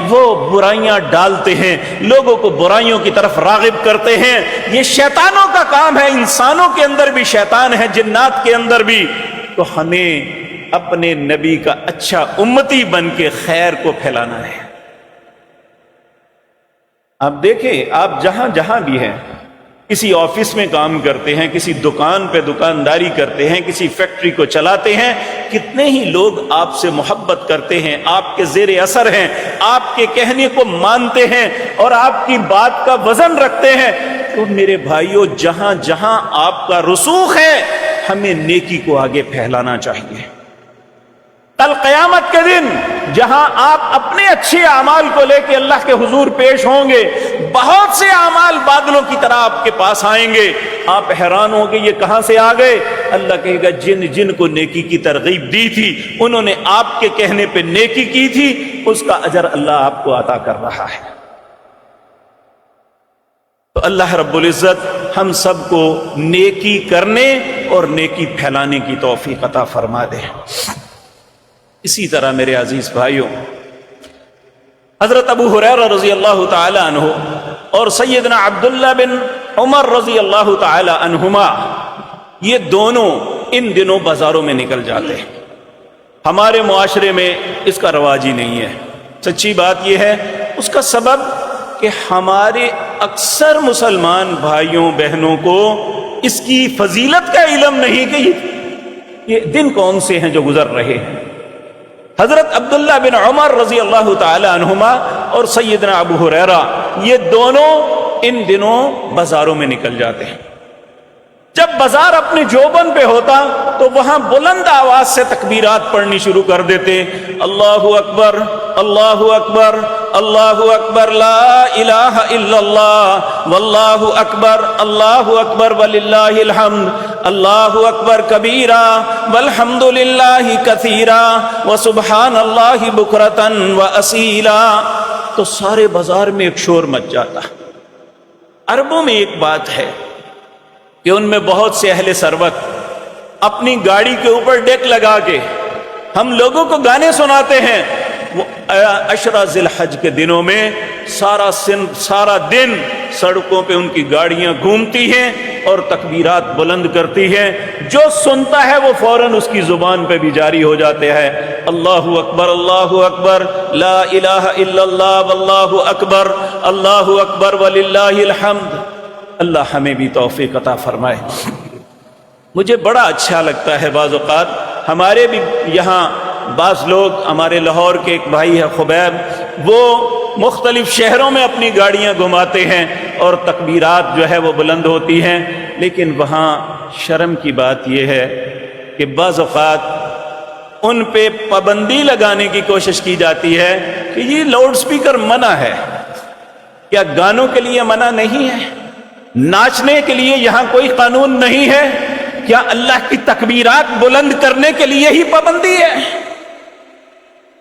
وہ برائیاں ڈالتے ہیں، لوگوں کو برائیوں کی طرف راغب کرتے ہیں۔ یہ شیطانوں کا کام ہے، انسانوں کے اندر بھی شیطان ہے، جنات کے اندر بھی۔ تو ہمیں اپنے نبی کا اچھا امتی بن کے خیر کو پھیلانا ہے۔ آپ دیکھیں، آپ جہاں جہاں بھی ہیں، کسی آفس میں کام کرتے ہیں، کسی دکان پہ دکانداری کرتے ہیں، کسی فیکٹری کو چلاتے ہیں، کتنے ہی لوگ آپ سے محبت کرتے ہیں، آپ کے زیر اثر ہیں، آپ کے کہنے کو مانتے ہیں اور آپ کی بات کا وزن رکھتے ہیں۔ تو میرے بھائیوں، جہاں جہاں آپ کا رسوخ ہے، ہمیں نیکی کو آگے پھیلانا چاہیے۔ کل قیامت کے دن جہاں آپ اپنے اچھے اعمال کو لے کے اللہ کے حضور پیش ہوں گے، بہت سے اعمال بادلوں کی طرح آپ کے پاس آئیں گے، آپ حیران ہوں گے یہ کہاں سے آ گئے؟ اللہ کہے گا جن جن کو نیکی کی ترغیب دی تھی، انہوں نے آپ کے کہنے پہ نیکی کی تھی، اس کا اجر اللہ آپ کو عطا کر رہا ہے۔ تو اللہ رب العزت ہم سب کو نیکی کرنے اور نیکی پھیلانے کی توفیق عطا فرما دے۔ اسی طرح میرے عزیز بھائیوں، حضرت ابو ہریرہ رضی اللہ تعالی عنہ اور سیدنا عبداللہ بن عمر رضی اللہ تعالی عنہما، یہ دونوں ان دنوں بازاروں میں نکل جاتے ہیں۔ ہمارے معاشرے میں اس کا رواج ہی نہیں ہے۔ سچی بات یہ ہے، اس کا سبب کہ ہمارے اکثر مسلمان بھائیوں بہنوں کو اس کی فضیلت کا علم نہیں کہ یہ دن کون سے ہیں جو گزر رہے ہیں۔ حضرت عبداللہ بن عمر رضی اللہ تعالی عنہما اور سیدنا ابو ہریرہ، یہ دونوں ان دنوں بازاروں میں نکل جاتے ہیں۔ جب بازار اپنے جوبن پہ ہوتا تو وہاں بلند آواز سے تکبیرات پڑھنی شروع کر دیتے، اللہ اکبر اللہ اکبر اللہ اکبر لا الہ الا اللہ واللہ اکبر اللہ اکبر وللہ الحمد اللہ اکبر کبیرا والحمد للہ کثیرا وسبحان اللہ بکرۃ واصیلا۔ تو سارے بازار میں ایک شور مچ جاتا۔ عربوں میں ایک بات ہے کہ ان میں بہت سے اہل ثروت اپنی گاڑی کے اوپر ڈیک لگا کے ہم لوگوں کو گانے سناتے ہیں۔ وہ عشرہ ذی الحج کے دنوں میں سارا دن سڑکوں پہ ان کی گاڑیاں گھومتی ہیں اور تکبیرات بلند کرتی ہیں۔ جو سنتا ہے وہ فوراً اس کی زبان پہ بھی جاری ہو جاتے ہیں، اللہ اکبر لا الہ الا اللہ واللہ اکبر وللہ الحمد۔ اللہ ہمیں بھی توفیق عطا فرمائے۔ مجھے بڑا اچھا لگتا ہے، بعض اوقات ہمارے بھی یہاں بعض لوگ، ہمارے لاہور کے ایک بھائی ہے خبیب، وہ مختلف شہروں میں اپنی گاڑیاں گھماتے ہیں اور تکبیرات جو ہے وہ بلند ہوتی ہیں، لیکن وہاں شرم کی بات یہ ہے کہ بعض اوقات ان پہ پابندی لگانے کی کوشش کی جاتی ہے کہ یہ لاؤڈ سپیکر منع ہے۔ کیا گانوں کے لیے منع نہیں ہے؟ ناچنے کے لیے یہاں کوئی قانون نہیں ہے؟ کیا اللہ کی تکبیرات بلند کرنے کے لیے ہی پابندی ہے؟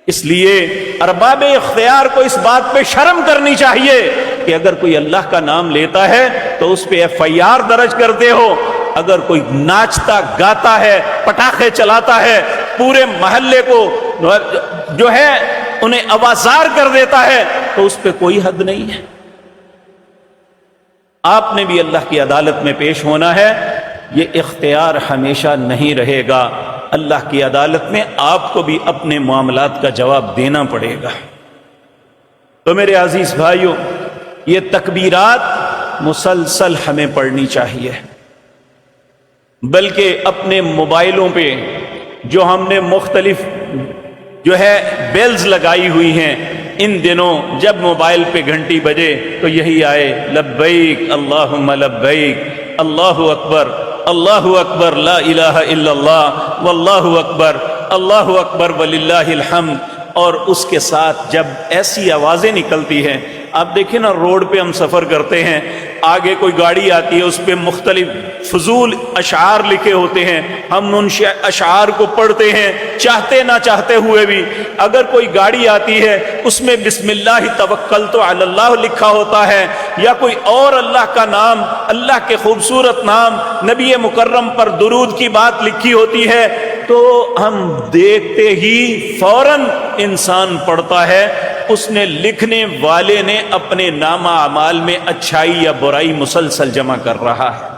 اس لیے ارباب اختیار کو اس بات پہ شرم کرنی چاہیے کہ اگر کوئی اللہ کا نام لیتا ہے تو اس پہ FIR درج کرتے ہو۔ اگر کوئی ناچتا گاتا ہے، پٹاخے چلاتا ہے، پورے محلے کو جو ہے انہیں آوازار کر دیتا ہے، تو اس پہ کوئی حد نہیں ہے۔ آپ نے بھی اللہ کی عدالت میں پیش ہونا ہے، یہ اختیار ہمیشہ نہیں رہے گا۔ اللہ کی عدالت میں آپ کو بھی اپنے معاملات کا جواب دینا پڑے گا۔ تو میرے عزیز بھائیوں، یہ تکبیرات مسلسل ہمیں پڑھنی چاہیے، بلکہ اپنے موبائلوں پہ جو ہم نے مختلف جو ہے بیلز لگائی ہوئی ہیں، ان دنوں جب موبائل پہ گھنٹی بجے تو یہی آئے، لبیک اللہم لبیک اللہ اکبر لا الہ الا اللہ واللہ اکبر وللہ الحمد۔ اور اس کے ساتھ جب ایسی آوازیں نکلتی ہیں، آپ دیکھیں نا، روڈ پہ ہم سفر کرتے ہیں، آگے کوئی گاڑی آتی ہے، اس پہ مختلف فضول اشعار لکھے ہوتے ہیں، ہم ان اشعار کو پڑھتے ہیں چاہتے نہ چاہتے ہوئے بھی۔ اگر کوئی گاڑی آتی ہے اس میں بسم اللہ توکلت علی اللہ لکھا ہوتا ہے، یا کوئی اور اللہ کا نام، اللہ کے خوبصورت نام، نبی مکرم پر درود کی بات لکھی ہوتی ہے، تو ہم دیکھتے ہی فوراً انسان پڑھتا ہے اس نے، لکھنے والے نے اپنے نامہ اعمال میں اچھائی یا برائی مسلسل جمع کر رہا ہے۔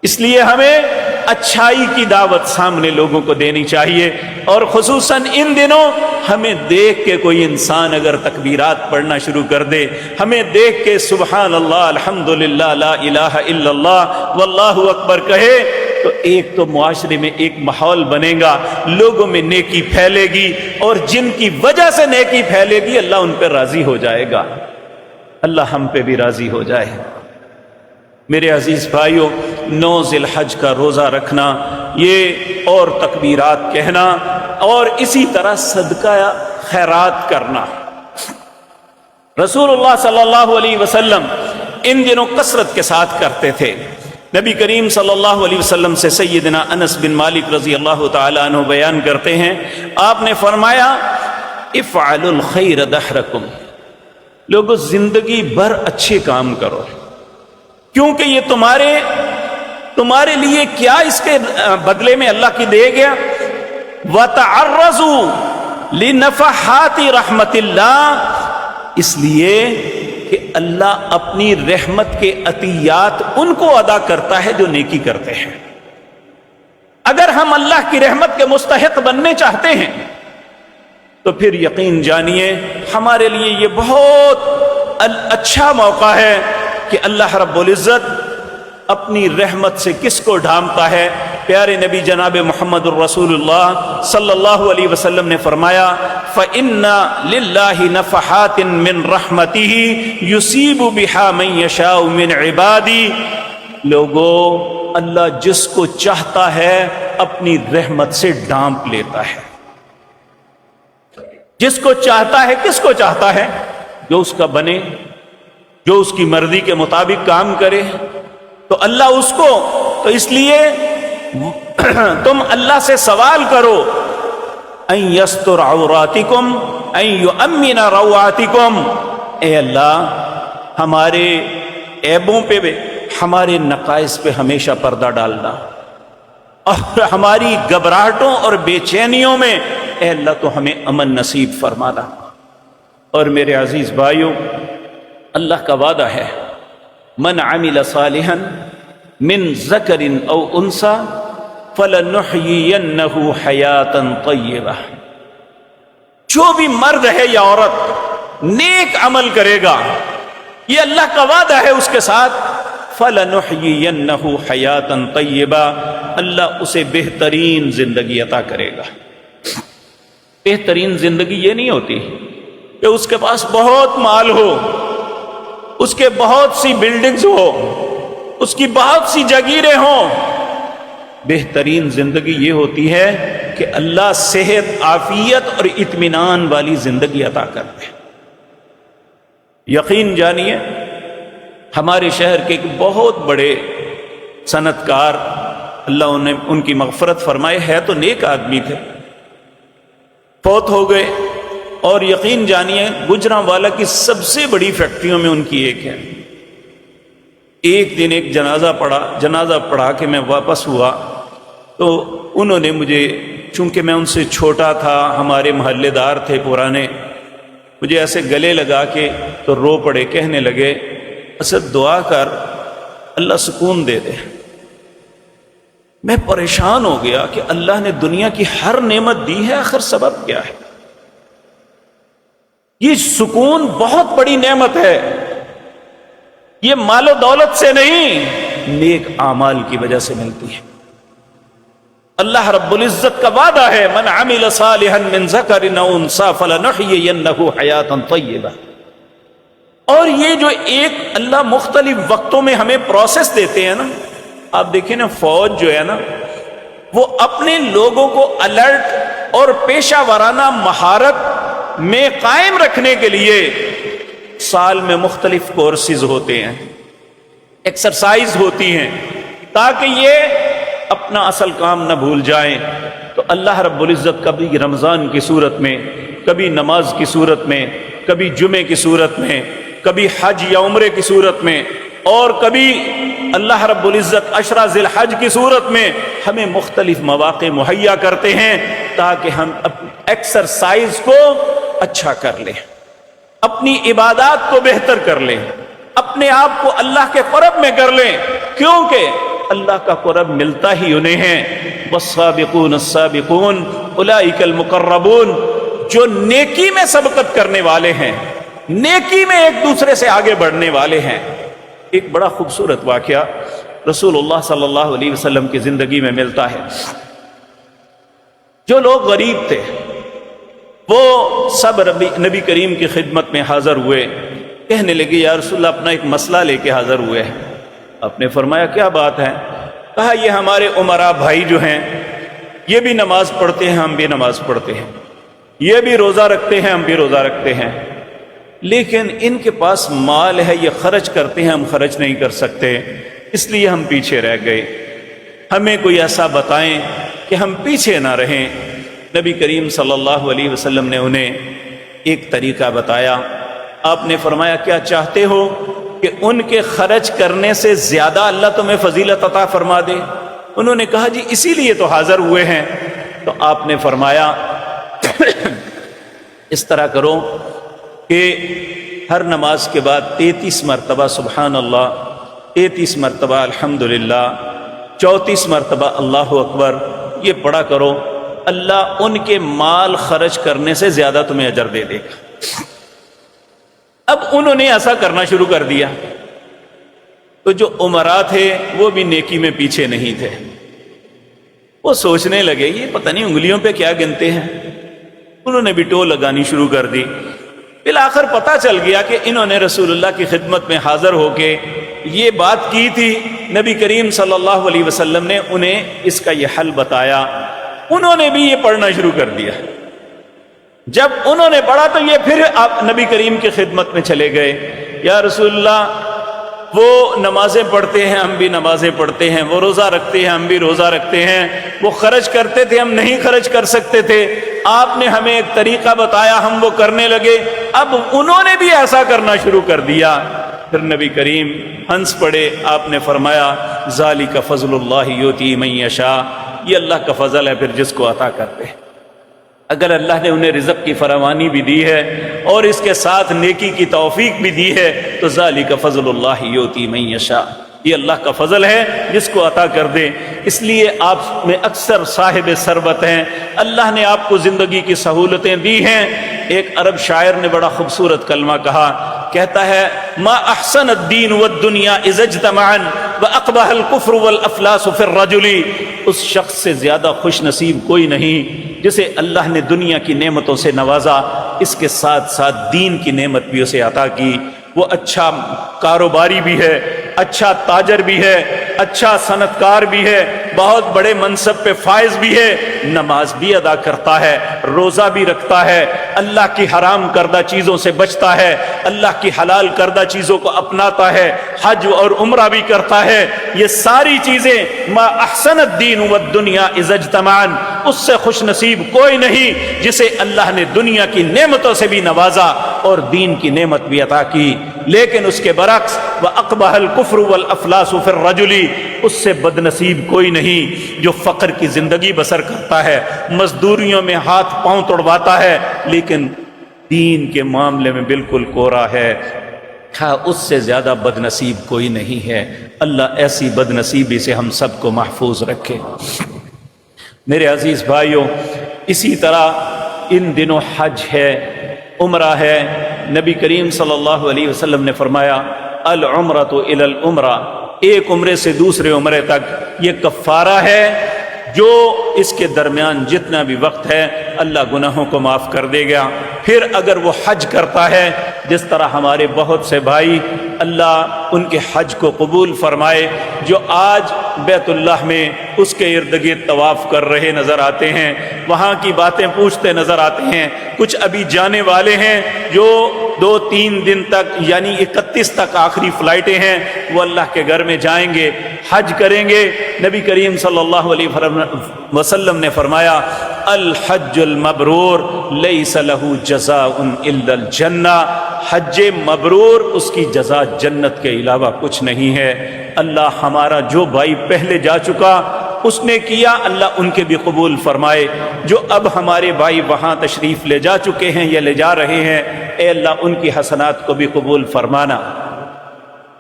اس لیے ہمیں اچھائی کی دعوت سامنے لوگوں کو دینی چاہیے، اور خصوصاً ان دنوں ہمیں دیکھ کے کوئی انسان اگر تکبیرات پڑھنا شروع کر دے، ہمیں دیکھ کے سبحان اللہ الحمدللہ لا الہ الا اللہ واللہ اکبر کہے، تو ایک تو معاشرے میں ایک ماحول بنے گا، لوگوں میں نیکی پھیلے گی، اور جن کی وجہ سے نیکی پھیلے گی اللہ ان پہ راضی ہو جائے گا، اللہ ہم پہ بھی راضی ہو جائے۔ میرے عزیز بھائیوں، 9 ذی الحج کا روزہ رکھنا یہ، اور تکبیرات کہنا، اور اسی طرح صدقہ خیرات کرنا، رسول اللہ صلی اللہ علیہ وسلم ان دنوں کثرت کے ساتھ کرتے تھے۔ نبی کریم صلی اللہ علیہ وسلم سے سیدنا انس بن مالک رضی اللہ تعالی عنہ بیان کرتے ہیں، آپ نے فرمایا افعلوا الخیر دہرکم، لوگوں زندگی بھر اچھے کام کرو، کیونکہ یہ تمہارے لیے کیا اس کے بدلے میں اللہ کی دے گیا۔ وَتَعَرَّضُوا لِنَفَحَاتِ رَحْمَتِ اللَّهِ، اس لیے کہ اللہ اپنی رحمت کے عطیات ان کو ادا کرتا ہے جو نیکی کرتے ہیں۔ اگر ہم اللہ کی رحمت کے مستحق بننے چاہتے ہیں تو پھر یقین جانیے ہمارے لیے یہ بہت اچھا موقع ہے کہ اللہ رب العزت اپنی رحمت سے کس کو ڈھانپتا ہے۔ پیارے نبی جناب محمد الرسول اللہ صلی اللہ علیہ وسلم نے فرمایا فَإِنَّ لِلَّهِ نَفَحَاتٍ مِّن رَحْمَتِهِ يُصِيبُ بِهَا مَن يَشَاءُ مِنْ عِبَادِهِ، لوگوں اللہ جس کو چاہتا ہے اپنی رحمت سے ڈھانپ لیتا ہے، جس کو چاہتا ہے، کس کو چاہتا ہے؟ جو اس کا بنے، جو اس کی مرضی کے مطابق کام کرے، تو اللہ اس کو، تو اس لیے تم اللہ سے سوال کرو ان یستر عوراتکم ان یؤمن روعاتکم، اے اللہ ہمارے عیبوں پہ، ہمارے نقائص پہ ہمیشہ پردہ ڈالنا، اور ہماری گھبراہٹوں اور بے چینیوں میں اے اللہ تو ہمیں امن نصیب فرمانا۔ اور میرے عزیز بھائیوں، اللہ کا وعدہ ہے من عمل صالحا من ذکر او انثى فلنحیینہ حیاتا طیبہ، جو بھی مرد ہے یا عورت نیک عمل کرے گا، یہ اللہ کا وعدہ ہے اس کے ساتھ، فلنحیینہ حیاتا طیبہ، اللہ اسے بہترین زندگی عطا کرے گا۔ بہترین زندگی یہ نہیں ہوتی کہ اس کے پاس بہت مال ہو، اس کے بہت سی بلڈنگز ہو، اس کی بہت سی جگیریں ہوں۔ بہترین زندگی یہ ہوتی ہے کہ اللہ صحت، عافیت اور اطمینان والی زندگی عطا کرتے ہیں۔ یقین جانیے ہمارے شہر کے ایک بہت بڑے صنعت کار، اللہ انہیں ان کی مغفرت فرمائے، ہے تو نیک آدمی تھے، فوت ہو گئے، اور یقین جانیے گجرانوالہ کی سب سے بڑی فیکٹریوں میں ان کی ایک ہے۔ ایک دن ایک جنازہ پڑھا کہ میں واپس ہوا تو انہوں نے مجھے، چونکہ میں ان سے چھوٹا تھا، ہمارے محلے دار تھے پرانے، مجھے ایسے گلے لگا کے تو رو پڑے، کہنے لگے اسد دعا کر اللہ سکون دے دے۔ میں پریشان ہو گیا کہ اللہ نے دنیا کی ہر نعمت دی ہے، آخر سبب کیا ہے؟ یہ سکون بہت بڑی نعمت ہے، یہ مال و دولت سے نہیں، نیک اعمال کی وجہ سے ملتی ہے۔ اللہ رب العزت کا وعدہ ہے من عمل صالحا من ذکر او انثى فلنحیینہ حیاتا طیبہ۔ اور یہ جو ایک اللہ مختلف وقتوں میں ہمیں پروسیس دیتے ہیں نا، آپ دیکھیں نا فوج جو ہے نا، وہ اپنے لوگوں کو الرٹ اور پیشہ ورانہ مہارت میں قائم رکھنے کے لیے سال میں مختلف کورسز ہوتے ہیں، ایکسرسائز ہوتی ہیں، تاکہ یہ اپنا اصل کام نہ بھول جائیں۔ تو اللہ رب العزت کبھی رمضان کی صورت میں، کبھی نماز کی صورت میں، کبھی جمعے کی صورت میں، کبھی حج یا عمرے کی صورت میں، اور کبھی اللہ رب العزت عشرہ ذی الحج کی صورت میں ہمیں مختلف مواقع مہیا کرتے ہیں تاکہ ہم ایکسرسائز کو اچھا کر لیں، اپنی عبادات کو بہتر کر لیں، اپنے آپ کو اللہ کے قرب میں کر لیں، کیونکہ اللہ کا قرب ملتا ہی انہیں ہے۔ والسابقون السابقون اولئک المقربون، جو نیکی میں سبقت کرنے والے ہیں، نیکی میں ایک دوسرے سے آگے بڑھنے والے ہیں۔ ایک بڑا خوبصورت واقعہ رسول اللہ صلی اللہ علیہ وسلم کی زندگی میں ملتا ہے۔ جو لوگ غریب تھے وہ سب نبی کریم کی خدمت میں حاضر ہوئے، کہنے لگے یا رسول اللہ اپنا ایک مسئلہ لے کے حاضر ہوئے ہیں۔ آپ نے فرمایا کیا بات ہے؟ کہا یہ ہمارے امراء بھائی جو ہیں یہ بھی نماز پڑھتے ہیں، ہم بھی نماز پڑھتے ہیں، یہ بھی روزہ رکھتے ہیں، ہم بھی روزہ رکھتے ہیں، لیکن ان کے پاس مال ہے، یہ خرچ کرتے ہیں، ہم خرچ نہیں کر سکتے، اس لیے ہم پیچھے رہ گئے، ہمیں کوئی ایسا بتائیں کہ ہم پیچھے نہ رہیں۔ نبی کریم صلی اللہ علیہ وسلم نے انہیں ایک طریقہ بتایا۔ آپ نے فرمایا کیا چاہتے ہو کہ ان کے خرچ کرنے سے زیادہ اللہ تمہیں فضیلت عطا فرما دے؟ انہوں نے کہا جی اسی لیے تو حاضر ہوئے ہیں۔ تو آپ نے فرمایا اس طرح کرو کہ ہر نماز کے بعد 33 مرتبہ سبحان اللہ، 33 مرتبہ الحمدللہ، 34 مرتبہ اللہ اکبر یہ پڑھا کرو، اللہ ان کے مال خرچ کرنے سے زیادہ تمہیں اجر دے دے گا۔ اب انہوں نے ایسا کرنا شروع کر دیا، تو جو امراء تھے وہ بھی نیکی میں پیچھے نہیں تھے، وہ سوچنے لگے یہ پتہ نہیں انگلیوں پہ کیا گنتے ہیں، انہوں نے بھی ٹو لگانی شروع کر دی۔ بالآخر پتہ چل گیا کہ انہوں نے رسول اللہ کی خدمت میں حاضر ہو کے یہ بات کی تھی، نبی کریم صلی اللہ علیہ وسلم نے انہیں اس کا یہ حل بتایا، انہوں نے بھی یہ پڑھنا شروع کر دیا۔ جب انہوں نے پڑھا تو یہ پھر آپ نبی کریم کی خدمت میں چلے گئے، یا رسول اللہ وہ نمازیں پڑھتے ہیں ہم بھی نمازیں پڑھتے ہیں، وہ روزہ رکھتے ہیں ہم بھی روزہ رکھتے ہیں، وہ خرچ کرتے تھے ہم نہیں خرچ کر سکتے تھے، آپ نے ہمیں ایک طریقہ بتایا ہم وہ کرنے لگے، اب انہوں نے بھی ایسا کرنا شروع کر دیا۔ پھر نبی کریم ہنس پڑے، آپ نے فرمایا ذالک فضل اللہ یؤتی من یشاء، یہ اللہ کا فضل ہے پھر جس کو عطا کرتے ہیں۔ اگر اللہ نے انہیں رزق کی فراوانی بھی دی ہے اور اس کے ساتھ نیکی کی توفیق بھی دی ہے تو ذالک فضل اللہ یؤتی من یشاء، یہ اللہ کا فضل ہے جس کو عطا کر دے۔ اس لیے آپ میں اکثر صاحب ثروت ہیں، اللہ نے آپ کو زندگی کی سہولتیں دی ہیں۔ ایک عرب شاعر نے بڑا خوبصورت کلمہ کہا، کہتا ہے ما احسن الدین والدنیا اذا اجتمعا واقبح الكفر والافلاس في الرجل، اس شخص سے زیادہ خوش نصیب کوئی نہیں جسے اللہ نے دنیا کی نعمتوں سے نوازا، اس کے ساتھ ساتھ دین کی نعمت بھی اسے عطا کی۔ وہ اچھا کاروباری بھی ہے، اچھا تاجر بھی ہے، اچھا صنعت کار بھی ہے، بہت بڑے منصب پہ فائز بھی ہے، نماز بھی ادا کرتا ہے، روزہ بھی رکھتا ہے، اللہ کی حرام کردہ چیزوں سے بچتا ہے، اللہ کی حلال کردہ چیزوں کو اپناتا ہے، حج اور عمرہ بھی کرتا ہے۔ یہ ساری چیزیں ما احسن الدین والدنیا اذا اجتمعن، اس سے خوش نصیب کوئی نہیں جسے اللہ نے دنیا کی نعمتوں سے بھی نوازا اور دین کی نعمت بھی عطا کی۔ لیکن اس کے برعکس وَأَقْبَحَ الْكُفْرُ وَالْأَفْلَاسُ فِي الرَّجُلِ، اس سے بد نصیب کوئی نہیں جو فقر کی زندگی بسر کرتا ہے، مزدوریوں میں ہاتھ پاؤں توڑواتا ہے، لیکن دین کے معاملے میں بالکل کورا ہے۔ اس سے زیادہ بد نصیب کوئی نہیں ہے۔ اللہ ایسی بد نصیبی سے ہم سب کو محفوظ رکھے۔ میرے عزیز بھائیوں، اسی طرح ان دنوں حج ہے، عمرہ ہے۔ نبی کریم صلی اللہ علیہ وسلم نے فرمایا العمرۃ الی العمرہ، ایک عمرے سے دوسرے عمرے تک یہ کفارہ ہے، جو اس کے درمیان جتنا بھی وقت ہے اللہ گناہوں کو معاف کر دے گا۔ پھر اگر وہ حج کرتا ہے، جس طرح ہمارے بہت سے بھائی اللہ ان کے حج کو قبول فرمائے، جو آج بیت اللہ میں اس کے ارد گرد طواف کر رہے نظر آتے ہیں، وہاں کی باتیں پوچھتے نظر آتے ہیں، کچھ ابھی جانے والے ہیں جو 2-3 دن تک یعنی 31 تک آخری فلائٹیں ہیں، وہ اللہ کے گھر میں جائیں گے، حج کریں گے۔ نبی کریم صلی اللہ علیہ وسلم نے فرمایا الحج المبرور لیس لہ جزاء الا الجنہ، حج مبرور اس کی جزا جنت کے علاوہ کچھ نہیں ہے۔ اللہ ہمارا جو بھائی پہلے جا چکا اس نے کیا، اللہ ان کے بھی قبول فرمائے، جو اب ہمارے بھائی وہاں تشریف لے جا چکے ہیں یا لے جا رہے ہیں، اے اللہ ان کی حسنات کو بھی قبول فرمانا۔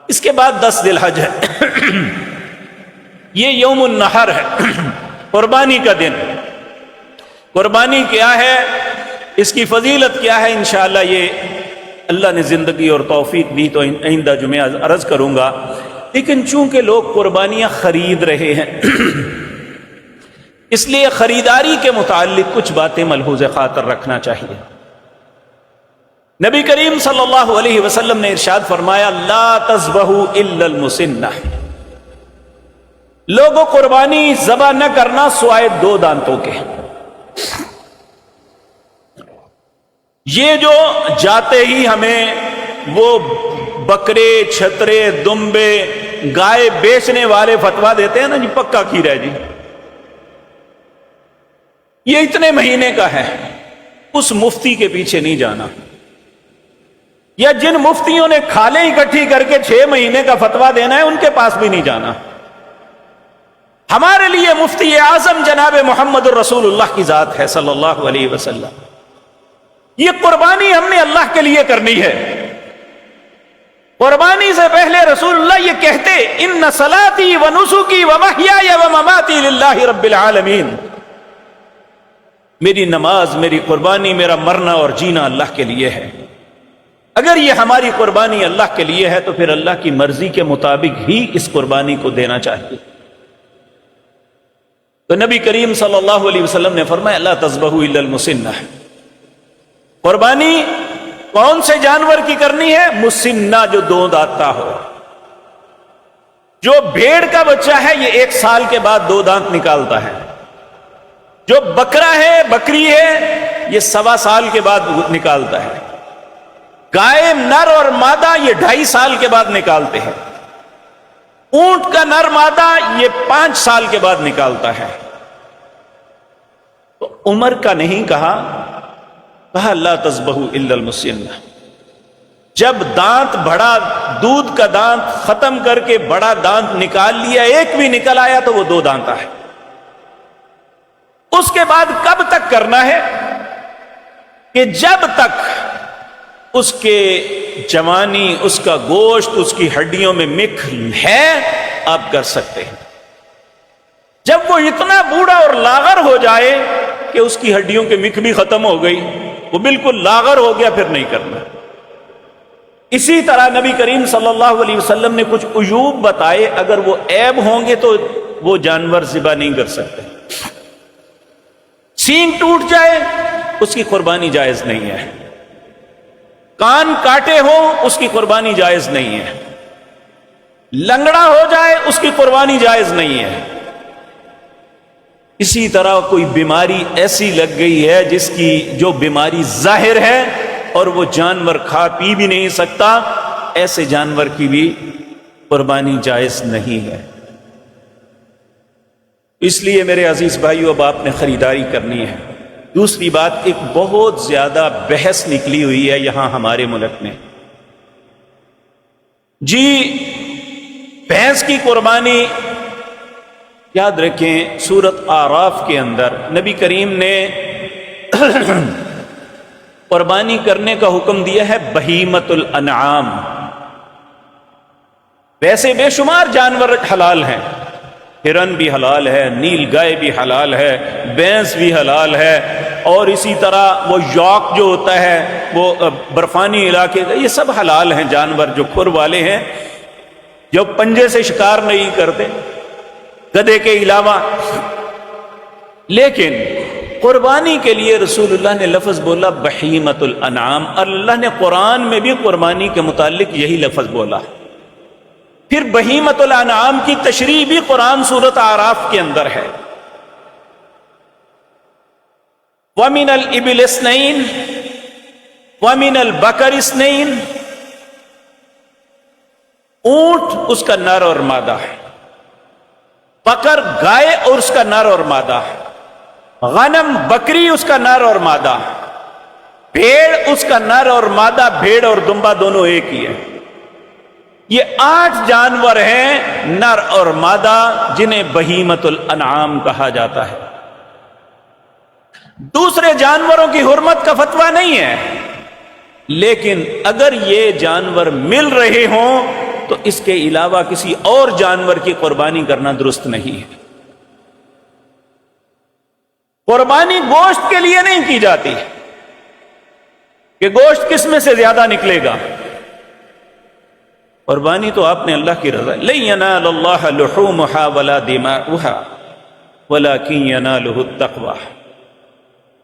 اس کے بعد 10 ذی الحج ہے۔ یہ یوم النحر ہے، قربانی کا دن۔ قربانی کیا ہے، اس کی فضیلت کیا ہے، انشاءاللہ یہ اللہ نے زندگی اور توفیق دی تو آئندہ جمعہ عرض کروں گا۔ لیکن چونکہ لوگ قربانیاں خرید رہے ہیں اس لیے خریداری کے متعلق کچھ باتیں ملحوظ خاطر رکھنا چاہیے۔ نبی کریم صلی اللہ علیہ وسلم نے ارشاد فرمایا لا تذبحوا الا المسنہ، لوگوں قربانی ذبح نہ کرنا سوائے دو دانتوں کے۔ یہ جو جاتے ہی ہمیں وہ بکرے، چھترے، دمبے، گائے بیچنے والے فتوا دیتے ہیں نا جی پکا کھیرا ہے جی، یہ اتنے مہینے کا ہے، اس مفتی کے پیچھے نہیں جانا، یا جن مفتیوں نے کھالیں اکٹھی کر کے 6 مہینے کا فتوا دینا ہے ان کے پاس بھی نہیں جانا۔ ہمارے لیے مفتی اعظم جناب محمد الرسول اللہ کی ذات ہے صلی اللہ علیہ وسلم۔ یہ قربانی ہم نے اللہ کے لیے کرنی ہے۔ قربانی سے پہلے رسول اللہ یہ کہتے ان صلاتی و نسکی و محیای و مماتی للہ رب العالمین، میری نماز، میری قربانی، میرا مرنا اور جینا اللہ کے لیے ہے۔ اگر یہ ہماری قربانی اللہ کے لیے ہے تو پھر اللہ کی مرضی کے مطابق ہی اس قربانی کو دینا چاہیے۔ تو نبی کریم صلی اللہ علیہ وسلم نے فرمایا لا تذبحوا الا المسنہ، قربانی کون سے جانور کی کرنی ہے؟ مسنہ، جو دو دانتا ہو۔ جو بھیڑ کا بچہ ہے یہ 1 سال کے بعد 2 دانت نکالتا ہے، جو بکرا ہے، بکری ہے، یہ 1.25 سال کے بعد نکالتا ہے، گائے نر اور مادہ یہ 2.5 سال کے بعد نکالتے ہیں، اونٹ کا نر مادہ یہ 5 سال کے بعد نکالتا ہے۔ تو عمر کا نہیں کہا لا تذبحوا الا المسنہ۔ جب دانت بڑا، دودھ کا دانت ختم کر کے بڑا دانت نکال لیا، ایک بھی نکل آیا تو وہ 2 دانتا ہے۔ اس کے بعد کب تک کرنا ہے کہ جب تک اس کے جوانی، اس کا گوشت اس کی ہڈیوں میں مکس ہے آپ کر سکتے ہیں۔ جب وہ اتنا بوڑھا اور لاغر ہو جائے کہ اس کی ہڈیوں کے مکس بھی ختم ہو گئی، وہ بالکل لاغر ہو گیا، پھر نہیں کرنا۔ اسی طرح نبی کریم صلی اللہ علیہ وسلم نے کچھ عیوب بتائے، اگر وہ عیب ہوں گے تو وہ جانور ذبح نہیں کر سکتے۔ سینگ ٹوٹ جائے اس کی قربانی جائز نہیں ہے، کان کاٹے ہوں اس کی قربانی جائز نہیں ہے، لنگڑا ہو جائے اس کی قربانی جائز نہیں ہے۔ اسی طرح کوئی بیماری ایسی لگ گئی ہے جس کی جو بیماری ظاہر ہے اور وہ جانور کھا پی بھی نہیں سکتا، ایسے جانور کی بھی قربانی جائز نہیں ہے۔ اس لیے میرے عزیز بھائیو اب آپ نے خریداری کرنی ہے۔ دوسری بات، ایک بہت زیادہ بحث نکلی ہوئی ہے یہاں ہمارے ملک میں، جی بھینس کی قربانی، یاد رکھیں سورۃ اعراف کے اندر نبی کریم نے قربانی کرنے کا حکم دیا ہے بہیمۃ الانعام۔ ویسے بے شمار جانور حلال ہیں، ہرن بھی حلال ہے، نیل گائے بھی حلال ہے، بھینس بھی حلال ہے، اور اسی طرح وہ یاک جو ہوتا ہے وہ برفانی علاقے کا، یہ سب حلال ہیں جانور جو کھر والے ہیں، جو پنجے سے شکار نہیں کرتے گدھے کے علاوہ۔ لیکن قربانی کے لیے رسول اللہ نے لفظ بولا بہیمۃ الانعام، اللہ نے قرآن میں بھی قربانی کے متعلق یہی لفظ بولا۔ پھر بہیمۃ الانعام کی تشریح بھی قرآن سورۃ اعراف کے اندر ہے۔ وَمِنَ الْإِبِلِ اثْنَيْنِ وَمِنَ الْبَقَرِ اثْنَيْنِ، اونٹ اس کا نر اور مادہ ہے، بکر گائے اور اس کا نر اور مادہ ہے، غنم بکری اس کا نر اور مادہ، بھیڑ اس کا نر اور مادہ، بھیڑ اور دمبا دونوں ایک ہی ہے۔ یہ 8 جانور ہیں نر اور مادہ جنہیں بہیمۃ الانعام کہا جاتا ہے۔ دوسرے جانوروں کی حرمت کا فتویٰ نہیں ہے، لیکن اگر یہ جانور مل رہے ہوں تو اس کے علاوہ کسی اور جانور کی قربانی کرنا درست نہیں ہے۔ قربانی گوشت کے لیے نہیں کی جاتی کہ گوشت کس میں سے زیادہ نکلے گا۔ قربانی تو آپ نے اللہ کی رضا، لن ینال اللہ لحومها ولا دماؤها ولکن ینالہ التقوی۔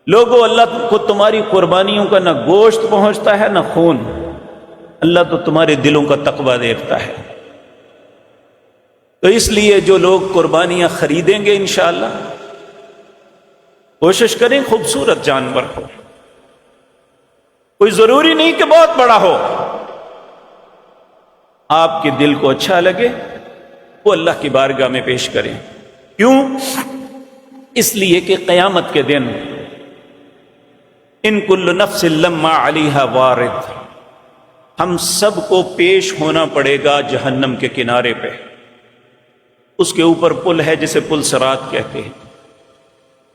لوگوں، اللہ کو تمہاری قربانیوں کا نہ گوشت پہنچتا ہے نہ خون، اللہ تو تمہارے دلوں کا تقوی دیکھتا ہے۔ تو اس لیے جو لوگ قربانیاں خریدیں گے انشاءاللہ کوشش کریں خوبصورت جانور ہو، کوئی ضروری نہیں کہ بہت بڑا ہو، آپ کے دل کو اچھا لگے وہ اللہ کی بارگاہ میں پیش کریں۔ کیوں؟ اس لیے کہ قیامت کے دن ان کل نفس لما علیہا وارد، ہم سب کو پیش ہونا پڑے گا جہنم کے کنارے پہ۔ اس کے اوپر پل ہے جسے پل صراط کہتے ہیں،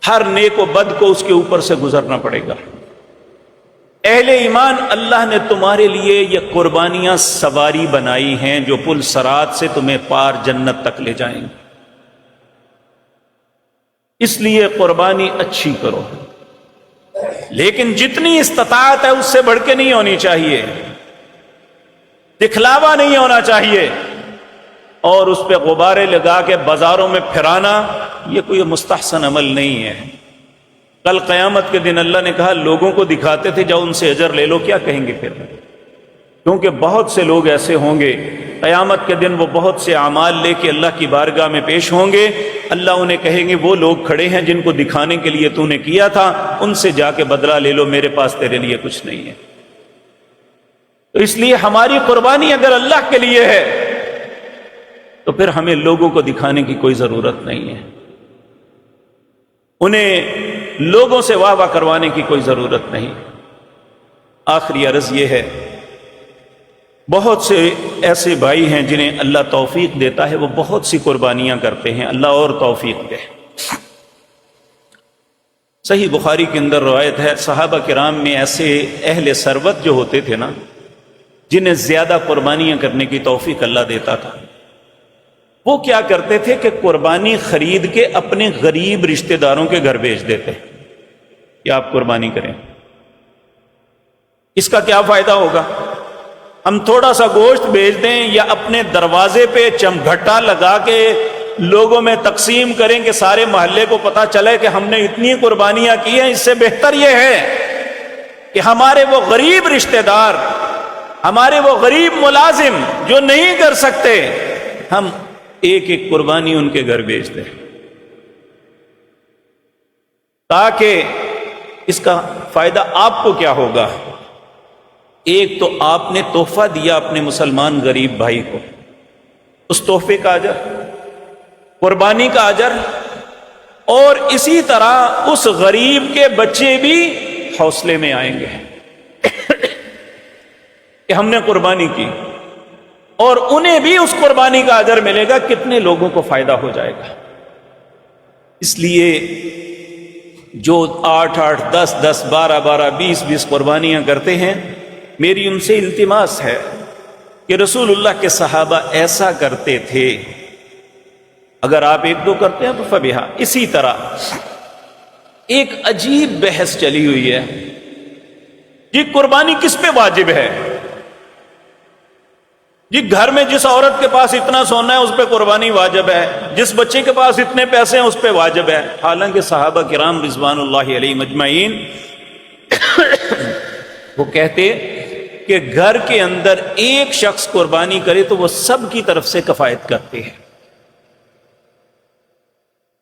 ہر نیک و بد کو اس کے اوپر سے گزرنا پڑے گا۔ اہل ایمان، اللہ نے تمہارے لیے یہ قربانیاں سواری بنائی ہیں جو پل صراط سے تمہیں پار جنت تک لے جائیں گے۔ اس لیے قربانی اچھی کرو، لیکن جتنی استطاعت ہے اس سے بڑھ کے نہیں ہونی چاہیے، دکھلاوا نہیں ہونا چاہیے، اور اس پہ غبارے لگا کے بازاروں میں پھرانا یہ کوئی مستحسن عمل نہیں ہے۔ کل قیامت کے دن اللہ نے کہا لوگوں کو دکھاتے تھے جاؤ ان سے اجر لے لو، کیا کہیں گے پھر؟ کیونکہ بہت سے لوگ ایسے ہوں گے قیامت کے دن وہ بہت سے اعمال لے کے اللہ کی بارگاہ میں پیش ہوں گے، اللہ انہیں کہیں گے وہ لوگ کھڑے ہیں جن کو دکھانے کے لیے تو نے کیا تھا، ان سے جا کے بدلہ لے لو، میرے پاس تیرے لیے کچھ نہیں ہے۔ تو اس لیے ہماری قربانی اگر اللہ کے لیے ہے تو پھر ہمیں لوگوں کو دکھانے کی کوئی ضرورت نہیں ہے، انہیں لوگوں سے واہ واہ کروانے کی کوئی ضرورت نہیں۔ آخری عرض یہ ہے، بہت سے ایسے بھائی ہیں جنہیں اللہ توفیق دیتا ہے، وہ بہت سی قربانیاں کرتے ہیں، اللہ اور توفیق دے۔ صحیح بخاری کے اندر روایت ہے، صحابہ کرام میں ایسے اہل ثروت جو ہوتے تھے نا، جنہیں زیادہ قربانیاں کرنے کی توفیق اللہ دیتا تھا، وہ کیا کرتے تھے کہ قربانی خرید کے اپنے غریب رشتہ داروں کے گھر بھیج دیتے کہ آپ قربانی کریں۔ اس کا کیا فائدہ ہوگا؟ ہم تھوڑا سا گوشت بھیج دیں یا اپنے دروازے پہ چمگھٹا لگا کے لوگوں میں تقسیم کریں کہ سارے محلے کو پتہ چلے کہ ہم نے اتنی قربانیاں کی ہیں، اس سے بہتر یہ ہے کہ ہمارے وہ غریب رشتہ دار، ہمارے وہ غریب ملازم جو نہیں کر سکتے، ہم ایک ایک قربانی ان کے گھر بھیج دیں، تاکہ اس کا فائدہ آپ کو کیا ہوگا؟ ایک تو آپ نے تحفہ دیا اپنے مسلمان غریب بھائی کو، اس تحفے کا اجر، قربانی کا اجر، اور اسی طرح اس غریب کے بچے بھی حوصلے میں آئیں گے کہ ہم نے قربانی کی، اور انہیں بھی اس قربانی کا اجر ملے گا، کتنے لوگوں کو فائدہ ہو جائے گا۔ اس لیے جو 8-8, 10-10, 12-12, 20-20 قربانیاں کرتے ہیں، میری ان سے التماس ہے کہ رسول اللہ کے صحابہ ایسا کرتے تھے، اگر آپ 1-2 کرتے ہیں تو فبہا۔ اسی طرح ایک عجیب بحث چلی ہوئی ہے، یہ قربانی کس پہ واجب ہے؟ جی گھر میں جس عورت کے پاس اتنا سونا ہے اس پہ قربانی واجب ہے، جس بچے کے پاس اتنے پیسے ہیں اس پہ واجب ہے۔ حالانکہ صحابہ کرام رضوان اللہ علیہم اجمعین وہ کہتے کہ گھر کے اندر ایک شخص قربانی کرے تو وہ سب کی طرف سے کفایت کرتے ہیں،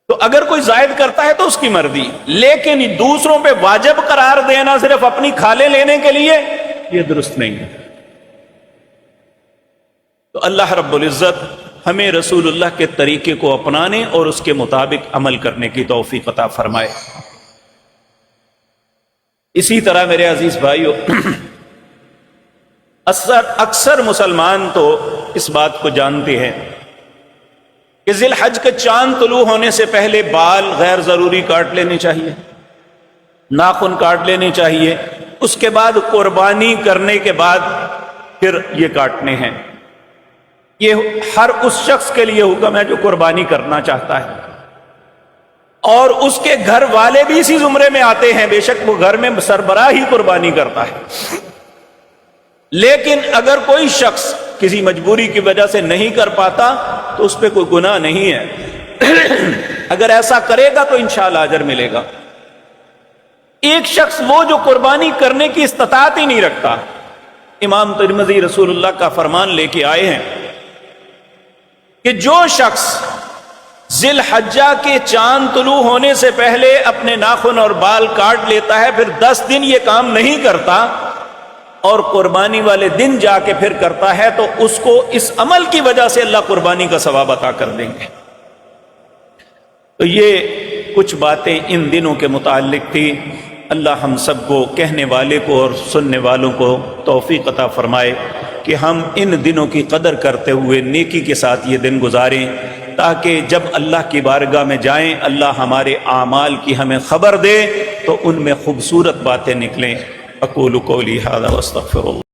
تو اگر کوئی زائد کرتا ہے تو اس کی مرضی، لیکن دوسروں پہ واجب قرار دینا صرف اپنی کھالے لینے کے لیے، یہ درست نہیں ہے۔ تو اللہ رب العزت ہمیں رسول اللہ کے طریقے کو اپنانے اور اس کے مطابق عمل کرنے کی توفیق عطا فرمائے۔ اسی طرح میرے عزیز بھائیو، اکثر مسلمان تو اس بات کو جانتے ہیں کہ ذی الحج کے چاند طلوع ہونے سے پہلے بال غیر ضروری کاٹ لینے چاہیے، ناخن کاٹ لینے چاہیے، اس کے بعد قربانی کرنے کے بعد پھر یہ کاٹنے ہیں۔ یہ ہر اس شخص کے لیے حکم ہے جو قربانی کرنا چاہتا ہے، اور اس کے گھر والے بھی اسی زمرے میں آتے ہیں، بے شک وہ گھر میں سربراہ ہی قربانی کرتا ہے۔ لیکن اگر کوئی شخص کسی مجبوری کی وجہ سے نہیں کر پاتا تو اس پہ کوئی گناہ نہیں ہے، اگر ایسا کرے گا تو انشاءاللہ اجر ملے گا۔ ایک شخص وہ جو قربانی کرنے کی استطاعت ہی نہیں رکھتا، امام ترمذی رسول اللہ کا فرمان لے کے آئے ہیں کہ جو شخص ذی الحجہ کے چاند طلوع ہونے سے پہلے اپنے ناخن اور بال کاٹ لیتا ہے، پھر 10 دن یہ کام نہیں کرتا اور قربانی والے دن جا کے پھر کرتا ہے، تو اس کو اس عمل کی وجہ سے اللہ قربانی کا ثواب عطا کر دیں گے۔ تو یہ کچھ باتیں ان دنوں کے متعلق تھی۔ اللہ ہم سب کو، کہنے والے کو اور سننے والوں کو توفیق عطا فرمائے کہ ہم ان دنوں کی قدر کرتے ہوئے نیکی کے ساتھ یہ دن گزاریں، تاکہ جب اللہ کی بارگاہ میں جائیں اللہ ہمارے اعمال کی ہمیں خبر دے تو ان میں خوبصورت باتیں نکلیں۔ اقول قولی ھذا واستغفر اللہ۔